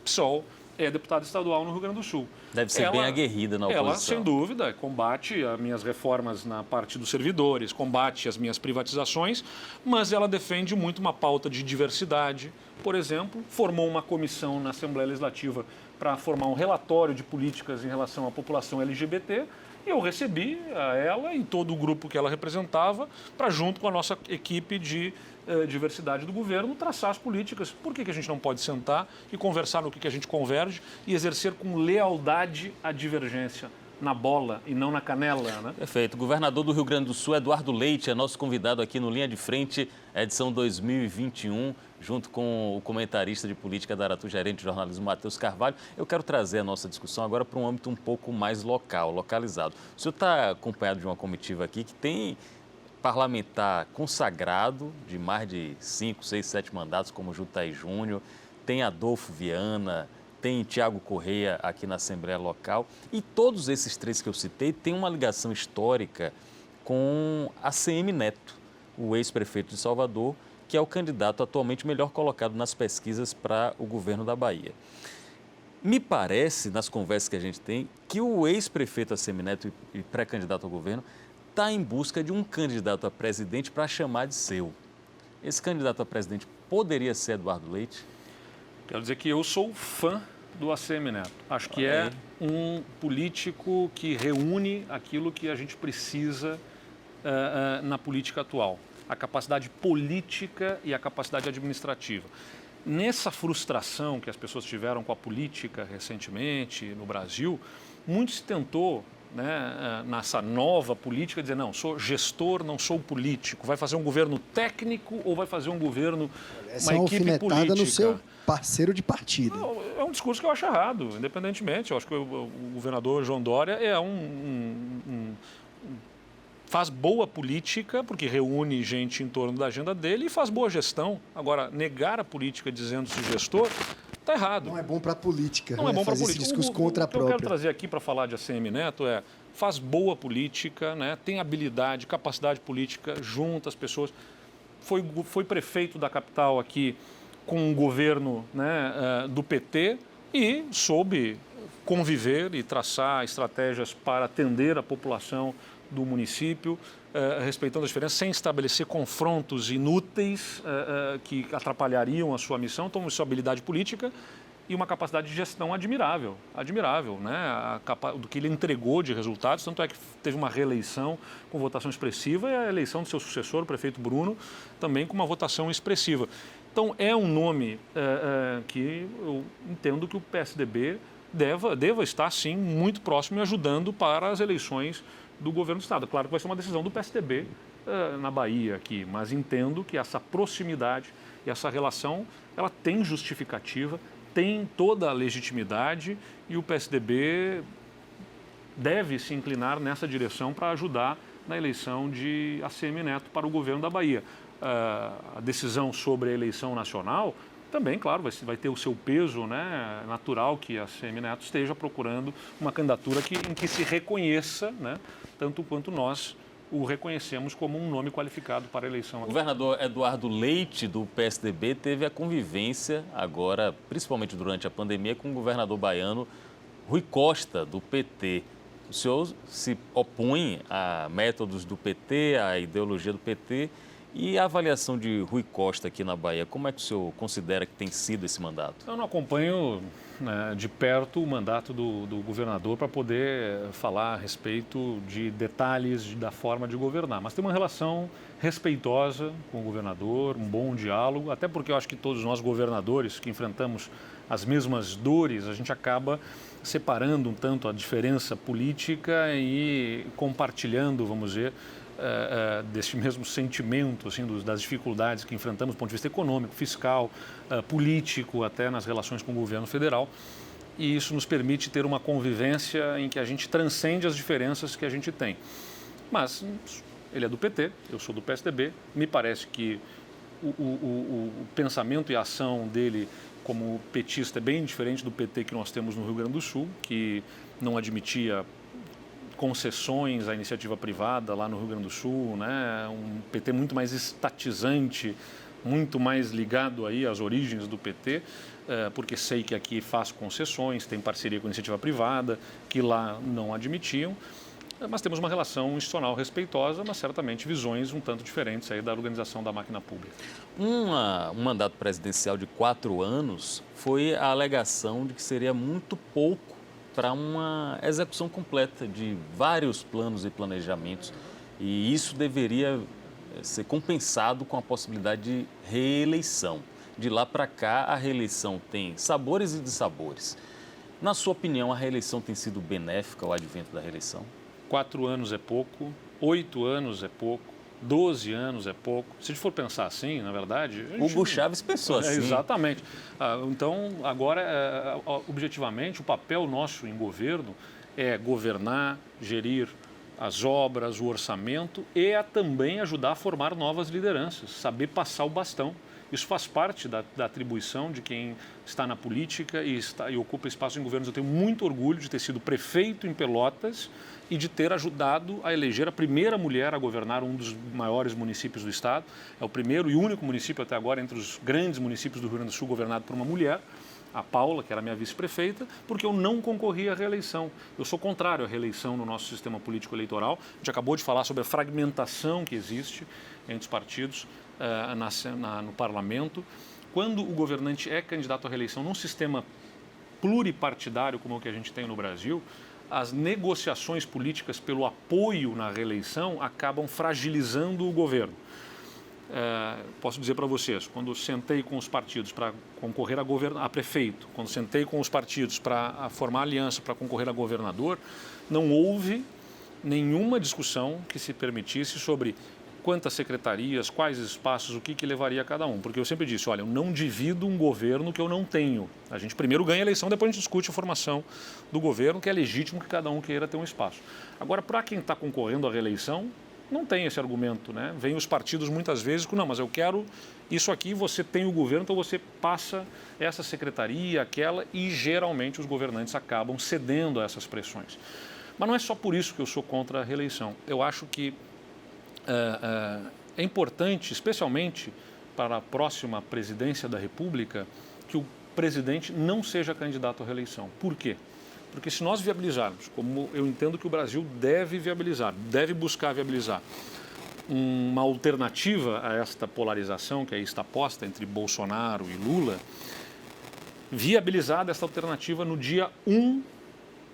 PSOL, é deputada estadual no Rio Grande do Sul. Deve ser bem aguerrida na oposição. Ela, sem dúvida, combate as minhas reformas na parte dos servidores, combate as minhas privatizações, mas ela defende muito uma pauta de diversidade. Por exemplo, formou uma comissão na Assembleia Legislativa para formar um relatório de políticas em relação à população LGBT, e eu recebi a ela e todo o grupo que ela representava para, junto com a nossa equipe de diversidade do governo, traçar as políticas. Por que a gente não pode sentar e conversar no que a gente converge e exercer com lealdade a divergência na bola e não na canela, né? Perfeito. O governador do Rio Grande do Sul, Eduardo Leite, é nosso convidado aqui no Linha de Frente, edição 2021, junto com o comentarista de política da Aratu, gerente de jornalismo, Matheus Carvalho. Eu quero trazer a nossa discussão agora para um âmbito um pouco mais local, localizado. O senhor está acompanhado de uma comitiva aqui que tem parlamentar consagrado de mais de 5, 6, 7 mandatos, como Jutaí Júnior, tem Adolfo Viana, tem Tiago Correia aqui na Assembleia Local, e todos esses três que eu citei têm uma ligação histórica com ACM Neto, o ex-prefeito de Salvador, que é o candidato atualmente melhor colocado nas pesquisas para o governo da Bahia. Me parece, nas conversas que a gente tem, que o ex-prefeito ACM Neto e pré-candidato ao governo está em busca de um candidato a presidente para chamar de seu. Esse candidato a presidente poderia ser Eduardo Leite? Quero dizer que eu sou fã do ACM Neto. Acho que é um político que reúne aquilo que a gente precisa na política atual. A capacidade política e a capacidade administrativa. Nessa frustração que as pessoas tiveram com a política recentemente no Brasil, muito se tentou, né, nessa nova política, dizer, não, sou gestor, não sou político. Vai fazer um governo técnico ou vai fazer um governo, essa uma equipe política? No seu parceiro de partido. Não, é um discurso que eu acho errado, independentemente. Eu acho que o governador João Dória faz boa política, porque reúne gente em torno da agenda dele e faz boa gestão. Agora, negar a política dizendo-se gestor, está errado. Não é bom para a política. Não é bom para a política. Esse discurso contra a própria. O que eu quero trazer aqui para falar de ACM Neto faz boa política, né? Tem habilidade, capacidade política, junta as pessoas. Foi prefeito da capital aqui com um governo, né, do PT e soube conviver e traçar estratégias para atender a população do município, respeitando as diferenças, sem estabelecer confrontos inúteis que atrapalhariam a sua missão. Então, isso é habilidade política e uma capacidade de gestão admirável, né? Do que ele entregou de resultados, tanto é que teve uma reeleição com votação expressiva e a eleição do seu sucessor, o prefeito Bruno, também com uma votação expressiva. Então, é um nome que eu entendo que o PSDB deva estar, sim, muito próximo e ajudando para as eleições do governo do Estado. Claro que vai ser uma decisão do PSDB na Bahia aqui, mas entendo que essa proximidade e essa relação, ela tem justificativa, tem toda a legitimidade e o PSDB deve se inclinar nessa direção para ajudar na eleição de ACM Neto para o governo da Bahia. A decisão sobre a eleição nacional também, claro, vai ter o seu peso, né, natural que a ACM Neto esteja procurando uma candidatura em que se reconheça, né, tanto quanto nós o reconhecemos como um nome qualificado para a eleição. O governador Eduardo Leite, do PSDB, teve a convivência agora, principalmente durante a pandemia, com o governador baiano Rui Costa, do PT. O senhor se opõe a métodos do PT, à ideologia do PT, e a avaliação de Rui Costa aqui na Bahia, como é que o senhor considera que tem sido esse mandato? Eu não acompanho, né, de perto o mandato do governador para poder falar a respeito de detalhes da forma de governar, mas tem uma relação respeitosa com o governador, um bom diálogo, até porque eu acho que todos nós governadores que enfrentamos as mesmas dores, a gente acaba separando um tanto a diferença política e compartilhando, vamos dizer, desse mesmo sentimento, assim, das dificuldades que enfrentamos do ponto de vista econômico, fiscal, político, até nas relações com o governo federal. E isso nos permite ter uma convivência em que a gente transcende as diferenças que a gente tem. Mas ele é do PT, eu sou do PSDB, me parece que o pensamento e a ação dele como petista é bem diferente do PT que nós temos no Rio Grande do Sul, que não admitia concessões à iniciativa privada lá no Rio Grande do Sul, né? Um PT muito mais estatizante, muito mais ligado aí às origens do PT, porque sei que aqui faz concessões, tem parceria com a iniciativa privada, que lá não admitiam, mas temos uma relação institucional respeitosa, mas certamente visões um tanto diferentes aí da organização da máquina pública. Um mandato presidencial de 4 anos foi a alegação de que seria muito pouco para uma execução completa de vários planos e planejamentos. E isso deveria ser compensado com a possibilidade de reeleição. De lá para cá, a reeleição tem sabores e dissabores. Na sua opinião, a reeleição tem sido benéfica, o advento da reeleição? 4 anos é pouco, 8 anos é pouco, 12 anos é pouco. Se a gente for pensar assim, na verdade... Hugo Chávez pensou assim. Exatamente. Então, agora, objetivamente, o papel nosso em governo é governar, gerir as obras, o orçamento e também ajudar a formar novas lideranças, saber passar o bastão. Isso faz parte da atribuição de quem está na política e ocupa espaço em governos. Eu tenho muito orgulho de ter sido prefeito em Pelotas e de ter ajudado a eleger a primeira mulher a governar um dos maiores municípios do estado. É o primeiro e único município até agora entre os grandes municípios do Rio Grande do Sul governado por uma mulher, a Paula, que era minha vice-prefeita, porque eu não concorri à reeleição. Eu sou contrário à reeleição no nosso sistema político-eleitoral. A gente acabou de falar sobre a fragmentação que existe entre os partidos no parlamento. Quando o governante é candidato à reeleição num sistema pluripartidário como o que a gente tem no Brasil, as negociações políticas pelo apoio na reeleição acabam fragilizando o governo. Posso dizer para vocês, quando sentei com os partidos para concorrer a prefeito, quando sentei com os partidos para formar aliança para concorrer a governador, não houve nenhuma discussão que se permitisse sobre quantas secretarias, quais espaços, o que levaria a cada um. Porque eu sempre disse, olha, eu não divido um governo que eu não tenho. A gente primeiro ganha a eleição, depois a gente discute a formação do governo, que é legítimo que cada um queira ter um espaço. Agora, para quem está concorrendo à reeleição, não tem esse argumento, né? Vem os partidos muitas vezes com, não, mas eu quero isso aqui, você tem o governo, então você passa essa secretaria, aquela, e geralmente os governantes acabam cedendo a essas pressões. Mas não é só por isso que eu sou contra a reeleição. Eu acho que é importante, especialmente para a próxima presidência da República, que o presidente não seja candidato à reeleição. Por quê? Porque se nós viabilizarmos, como eu entendo que o Brasil deve viabilizar, deve buscar viabilizar, uma alternativa a esta polarização que aí está posta entre Bolsonaro e Lula, viabilizada esta alternativa no dia 1,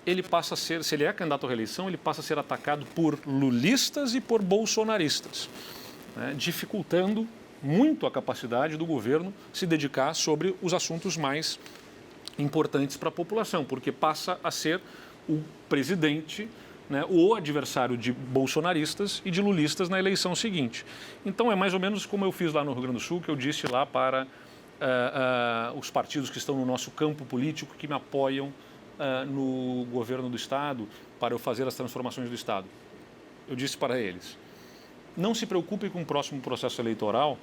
ele passa a ser, se ele é candidato à reeleição, ele passa a ser atacado por lulistas e por bolsonaristas, né, dificultando muito a capacidade do governo se dedicar sobre os assuntos mais importantes para a população, porque passa a ser o presidente né, o adversário de bolsonaristas e de lulistas na eleição seguinte. Então, é mais ou menos como eu fiz lá no Rio Grande do Sul, que eu disse lá para os partidos que estão no nosso campo político, que me apoiam no governo do Estado, para eu fazer as transformações do Estado. Eu disse para eles, não se preocupem com o próximo processo eleitoral,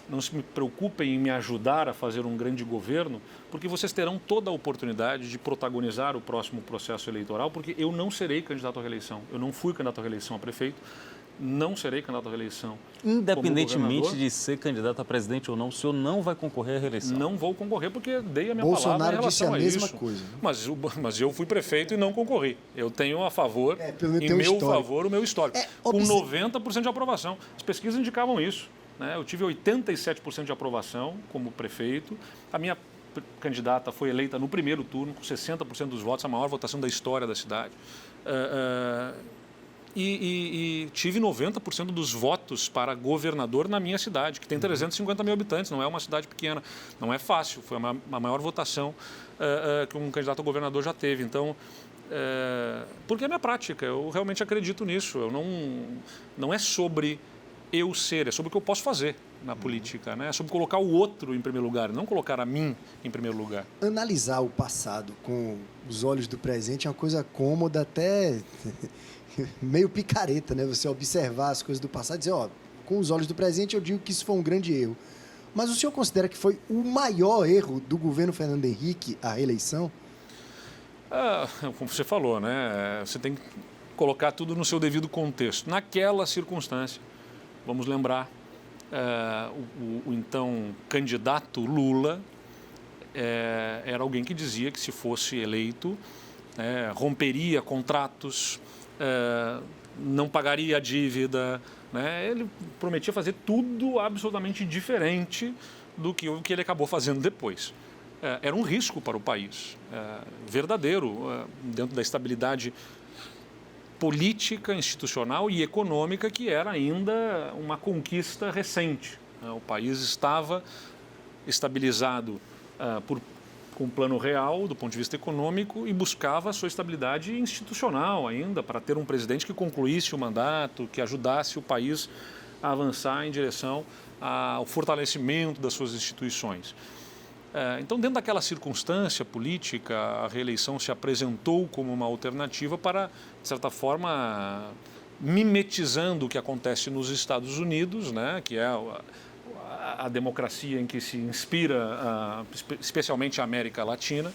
não se preocupem em me ajudar a fazer um grande governo, porque vocês terão toda a oportunidade de protagonizar o próximo processo eleitoral, porque eu não serei candidato à reeleição. Eu não fui candidato à reeleição a prefeito, não serei candidato à reeleição. Independentemente de ser candidato a presidente ou não, o senhor não vai concorrer à reeleição? Não vou concorrer porque dei a minha Bolsonaro palavra em disse a relação mesma isso. coisa. Né? Mas eu fui prefeito e não concorri. Eu tenho a favor, em meu favor, o meu histórico. Com 90% de aprovação. As pesquisas indicavam isso. Né? Eu tive 87% de aprovação como prefeito. A minha candidata foi eleita no primeiro turno, com 60% dos votos, a maior votação da história da cidade. E tive 90% dos votos para governador na minha cidade, que tem 350 mil habitantes, não é uma cidade pequena. Não é fácil, foi a maior votação que um candidato a governador já teve. Então, porque é minha prática, eu realmente acredito nisso. Não é sobre eu ser, é sobre o que eu posso fazer na política, né? É sobre colocar o outro em primeiro lugar, não colocar a mim em primeiro lugar. Analisar o passado com os olhos do presente é uma coisa cômoda, até meio picareta, né? Você observar as coisas do passado e dizer, ó, com os olhos do presente eu digo que isso foi um grande erro. Mas o senhor considera que foi o maior erro do governo Fernando Henrique a reeleição? Como você falou, né? Você tem que colocar tudo no seu devido contexto. Naquela circunstância, vamos lembrar, o então candidato Lula era alguém que dizia que se fosse eleito, romperia contratos, não pagaria a dívida, né? Ele prometia fazer tudo absolutamente diferente do que ele acabou fazendo depois. Era um risco para o país, verdadeiro, dentro da estabilidade política, institucional e econômica, que era ainda uma conquista recente. O país estava estabilizado com um plano real do ponto de vista econômico e buscava a sua estabilidade institucional ainda, para ter um presidente que concluísse o mandato, que ajudasse o país a avançar em direção ao fortalecimento das suas instituições. Então, dentro daquela circunstância política, a reeleição se apresentou como uma alternativa para, de certa forma, mimetizando o que acontece nos Estados Unidos, né, que é a democracia em que se inspira, especialmente a América Latina.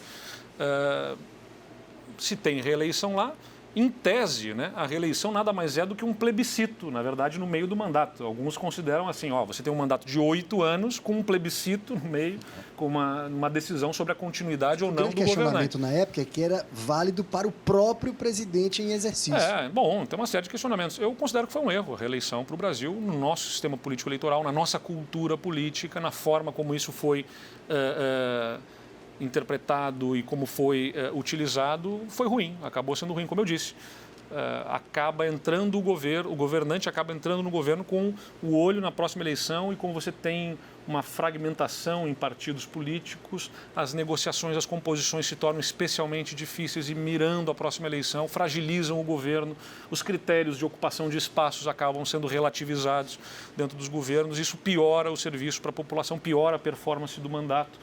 Se tem reeleição lá, em tese, né, a reeleição nada mais é do que um plebiscito, na verdade, no meio do mandato. Alguns consideram assim, você tem um mandato de 8 anos com um plebiscito no meio, com uma decisão sobre a continuidade ou não do governante. O questionamento na época é que era válido para o próprio presidente em exercício. Bom, tem uma série de questionamentos. Eu considero que foi um erro a reeleição para o Brasil, no nosso sistema político eleitoral, na nossa cultura política, na forma como isso foi interpretado e como foi utilizado, foi ruim, acabou sendo ruim, como eu disse. Acaba entrando o governante acaba entrando no governo com o olho na próxima eleição, e como você tem uma fragmentação em partidos políticos, as negociações, as composições se tornam especialmente difíceis e, mirando a próxima eleição, fragilizam o governo, os critérios de ocupação de espaços acabam sendo relativizados dentro dos governos, isso piora o serviço para a população, piora a performance do mandato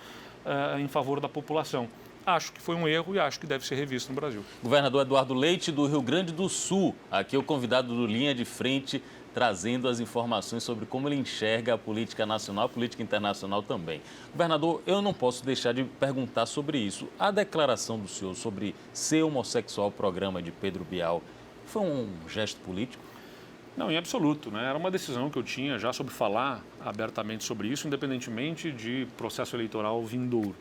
em favor da população. Acho que foi um erro e acho que deve ser revisto no Brasil. Governador Eduardo Leite, do Rio Grande do Sul, aqui o convidado do Linha de Frente, trazendo as informações sobre como ele enxerga a política nacional, a política internacional também. Governador, eu não posso deixar de perguntar sobre isso. A declaração do senhor sobre ser homossexual, o programa de Pedro Bial, foi um gesto político? Não, em absoluto, né? Era uma decisão que eu tinha já sobre falar abertamente sobre isso, independentemente de processo eleitoral vindouro.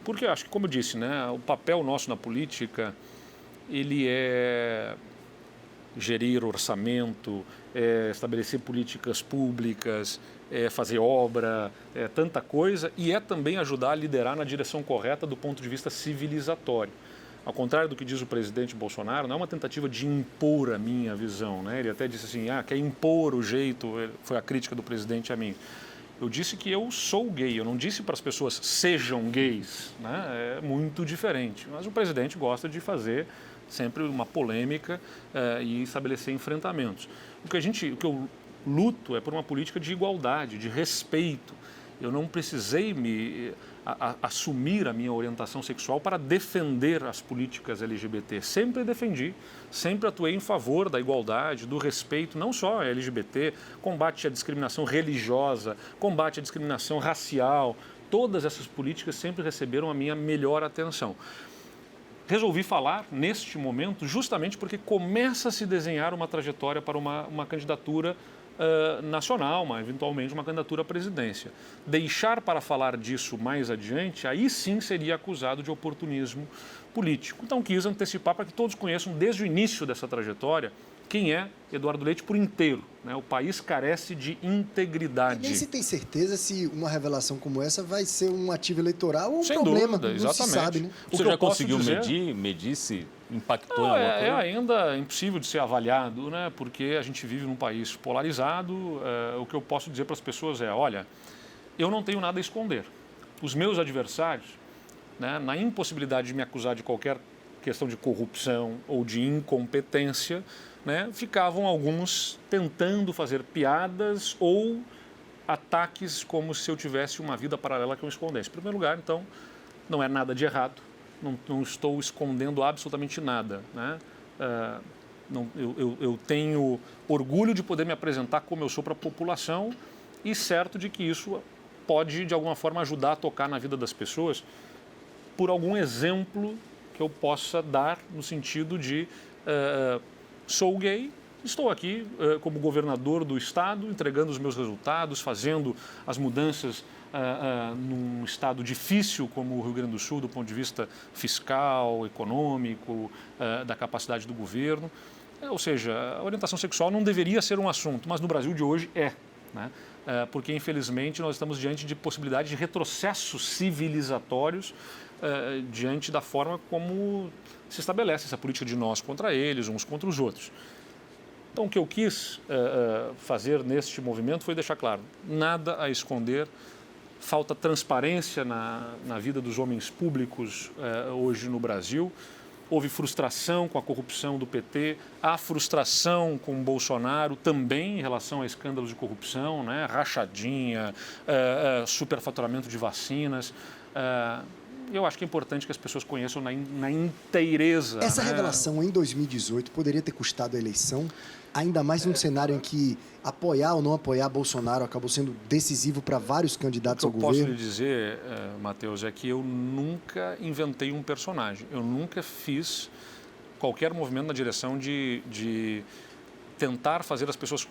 Porque eu acho que, como eu disse, né, o papel nosso na política, ele é gerir orçamento, estabelecer políticas públicas, fazer obra, tanta coisa, e também ajudar a liderar na direção correta do ponto de vista civilizatório. Ao contrário do que diz o presidente Bolsonaro, não é uma tentativa de impor a minha visão, né? Ele até disse assim, quer impor o jeito, foi a crítica do presidente a mim. Eu disse que eu sou gay, eu não disse para as pessoas sejam gays, né? É muito diferente. Mas o presidente gosta de fazer sempre uma polêmica e estabelecer enfrentamentos. O que eu luto é por uma política de igualdade, de respeito. Eu não precisei assumir a minha orientação sexual para defender as políticas LGBT. Sempre defendi, sempre atuei em favor da igualdade, do respeito, não só a LGBT, combate à discriminação religiosa, combate à discriminação racial. Todas essas políticas sempre receberam a minha melhor atenção. Resolvi falar neste momento justamente porque começa a se desenhar uma trajetória para uma candidatura nacional, eventualmente uma candidatura à presidência. Deixar para falar disso mais adiante, aí sim seria acusado de oportunismo político. Então quis antecipar para que todos conheçam desde o início dessa trajetória quem é Eduardo Leite por inteiro. Né? O país carece de integridade. E nem se tem certeza se uma revelação como essa vai ser um ativo eleitoral ou um Sem problema, dúvida, não exatamente. se sabe, né? Você já conseguiu medir se impactou em alguma coisa? É ainda impossível de ser avaliado, né? Porque a gente vive num país polarizado. O que eu posso dizer para as pessoas é, olha, eu não tenho nada a esconder. Os meus adversários, né, na impossibilidade de me acusar de qualquer questão de corrupção ou de incompetência, né, ficavam alguns tentando fazer piadas ou ataques como se eu tivesse uma vida paralela que eu escondesse. Em primeiro lugar, então, não é nada de errado, não estou escondendo absolutamente nada. Né? Eu tenho orgulho de poder me apresentar como eu sou para a população e certo de que isso pode, de alguma forma, ajudar a tocar na vida das pessoas por algum exemplo que eu possa dar no sentido de sou gay, estou aqui como governador do estado, entregando os meus resultados, fazendo as mudanças num estado difícil como o Rio Grande do Sul, do ponto de vista fiscal, econômico, da capacidade do governo. Ou seja, a orientação sexual não deveria ser um assunto, mas no Brasil de hoje é. Né? Porque, infelizmente, nós estamos diante de possibilidade de retrocessos civilizatórios diante da forma como se estabelece essa política de nós contra eles, uns contra os outros. Então, o que eu quis fazer neste movimento foi deixar claro, nada a esconder, falta transparência na vida dos homens públicos hoje no Brasil. Houve frustração com a corrupção do PT, há frustração com o Bolsonaro também em relação a escândalos de corrupção, né? Rachadinha, superfaturamento de vacinas. Eu acho que é importante que as pessoas conheçam na inteireza. Essa né? revelação em 2018 poderia ter custado a eleição, ainda mais num cenário em que apoiar ou não apoiar Bolsonaro acabou sendo decisivo para vários candidatos ao governo. O que eu posso lhe dizer, Matheus, é que eu nunca inventei um personagem. Eu nunca fiz qualquer movimento na direção de tentar fazer as pessoas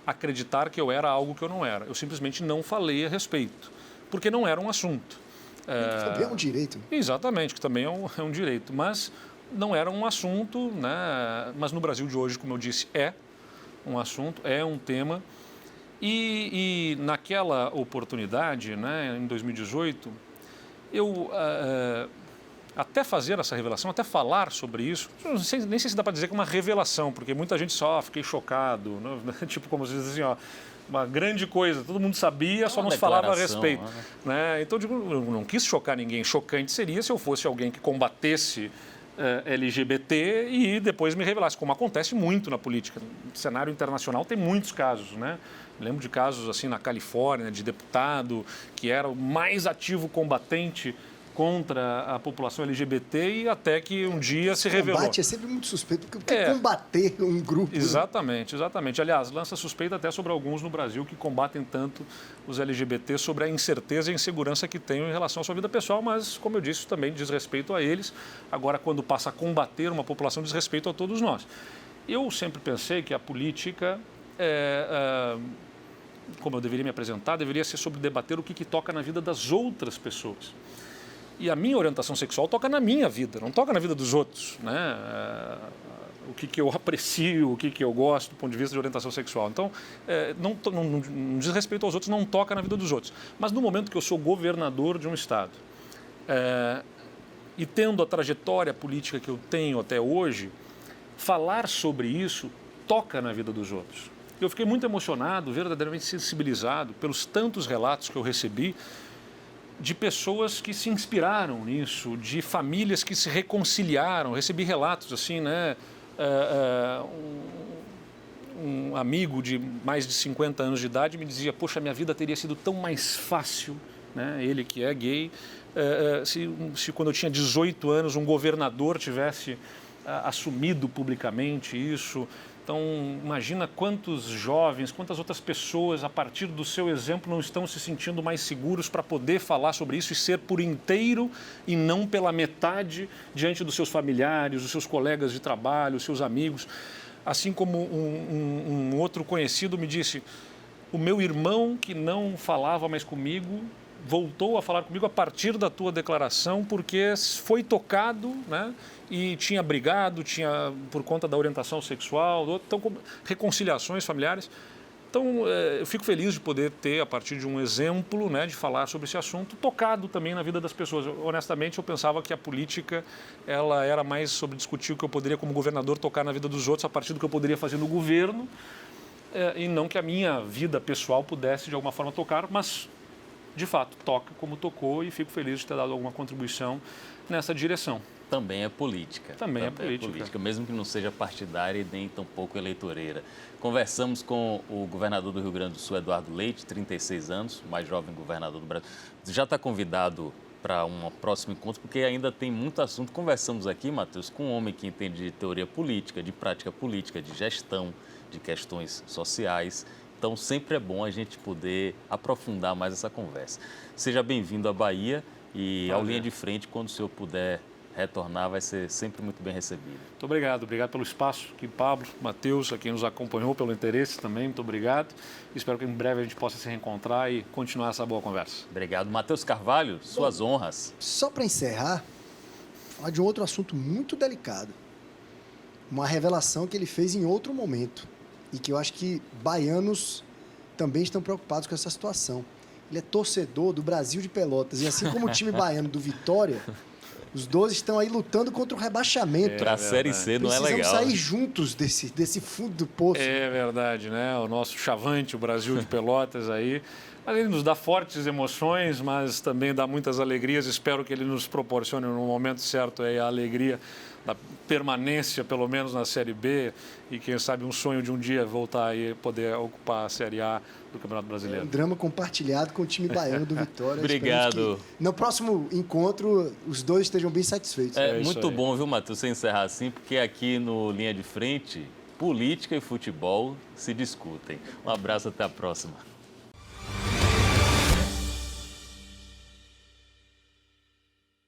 acreditar que eu era algo que eu não era. Eu simplesmente não falei a respeito, porque não era um assunto. Também é um direito. Exatamente, que também é um direito, mas não era um assunto, né? Mas no Brasil de hoje, como eu disse, é um assunto, é um tema. E naquela oportunidade, né, em 2018, eu até fazer essa revelação, até falar sobre isso, nem sei se dá para dizer que é uma revelação, porque muita gente só fiquei chocado, né? Tipo como se diz assim, ó, uma grande coisa, todo mundo sabia, só não se falava a respeito. Né? Então, eu não quis chocar ninguém. Chocante seria se eu fosse alguém que combatesse LGBT e depois me revelasse, como acontece muito na política. No cenário internacional tem muitos casos, né? Lembro de casos assim na Califórnia, de deputado que era o mais ativo combatente contra a população LGBT e até que um dia se revelou. Combate é sempre muito suspeito, porque combater um grupo... Exatamente, exatamente. Aliás, lança suspeita até sobre alguns no Brasil que combatem tanto os LGBT sobre a incerteza e insegurança que têm em relação à sua vida pessoal, mas, como eu disse, também diz respeito a eles. Agora, quando passa a combater uma população, diz respeito a todos nós. Eu sempre pensei que a política, como eu deveria me apresentar, deveria ser sobre debater o que toca na vida das outras pessoas. E a minha orientação sexual toca na minha vida, não toca na vida dos outros, né? O que eu aprecio, o que eu gosto do ponto de vista de orientação sexual. Então, não diz respeito aos outros, não toca na vida dos outros. Mas no momento que eu sou governador de um estado e tendo a trajetória política que eu tenho até hoje, falar sobre isso toca na vida dos outros. Eu fiquei muito emocionado, verdadeiramente sensibilizado pelos tantos relatos que eu recebi de pessoas que se inspiraram nisso, de famílias que se reconciliaram. Recebi relatos assim, né? Um amigo de mais de 50 anos de idade me dizia: poxa, minha vida teria sido tão mais fácil, né? Ele que é gay, se quando eu tinha 18 anos um governador tivesse assumido publicamente isso. Então, imagina quantos jovens, quantas outras pessoas, a partir do seu exemplo, não estão se sentindo mais seguros para poder falar sobre isso e ser por inteiro e não pela metade diante dos seus familiares, dos seus colegas de trabalho, dos seus amigos. Assim como um outro conhecido me disse: o meu irmão, que não falava mais comigo, voltou a falar comigo a partir da tua declaração, porque foi tocado, né? E tinha brigado, por conta da orientação sexual, então, reconciliações familiares. Então, eu fico feliz de poder ter, a partir de um exemplo, né, de falar sobre esse assunto, tocado também na vida das pessoas. Honestamente, eu pensava que a política ela era mais sobre discutir o que eu poderia, como governador, tocar na vida dos outros a partir do que eu poderia fazer no governo, e não que a minha vida pessoal pudesse, de alguma forma, tocar, mas, de fato, toca como tocou e fico feliz de ter dado alguma contribuição nessa direção. Também é política. Também é política. Mesmo que não seja partidária e nem tampouco eleitoreira. Conversamos com o governador do Rio Grande do Sul, Eduardo Leite, 36 anos, mais jovem governador do Brasil. Já está convidado para um próximo encontro, porque ainda tem muito assunto. Conversamos aqui, Matheus, com um homem que entende de teoria política, de prática política, de gestão, de questões sociais. Então, sempre é bom a gente poder aprofundar mais essa conversa. Seja bem-vindo à Bahia e ao Linha de Frente, quando o senhor puder retornar, vai ser sempre muito bem recebido. Muito obrigado pelo espaço aqui, Pablo, Matheus, a quem nos acompanhou, pelo interesse também, muito obrigado. Espero que em breve a gente possa se reencontrar e continuar essa boa conversa. Obrigado. Matheus Carvalho, suas honras. Só para encerrar, falar de um outro assunto muito delicado. Uma revelação que ele fez em outro momento e que eu acho que baianos também estão preocupados com essa situação. Ele é torcedor do Brasil de Pelotas e assim como o time baiano do Vitória, os dois estão aí lutando contra o rebaixamento. Para a Série C não é legal. Precisamos sair juntos desse fundo do poço. É verdade, né? O nosso chavante, o Brasil de Pelotas aí. Ele nos dá fortes emoções, mas também dá muitas alegrias. Espero que ele nos proporcione no momento certo aí a alegria da permanência, pelo menos na Série B, e quem sabe um sonho de um dia voltar aí poder ocupar a Série A do Campeonato Brasileiro. Um drama compartilhado com o time baiano do Vitória. Obrigado. No próximo encontro, os dois estejam bem satisfeitos. É muito bom, viu, Matheus, você encerrar assim, porque aqui no Linha de Frente, política e futebol se discutem. Um abraço, até a próxima.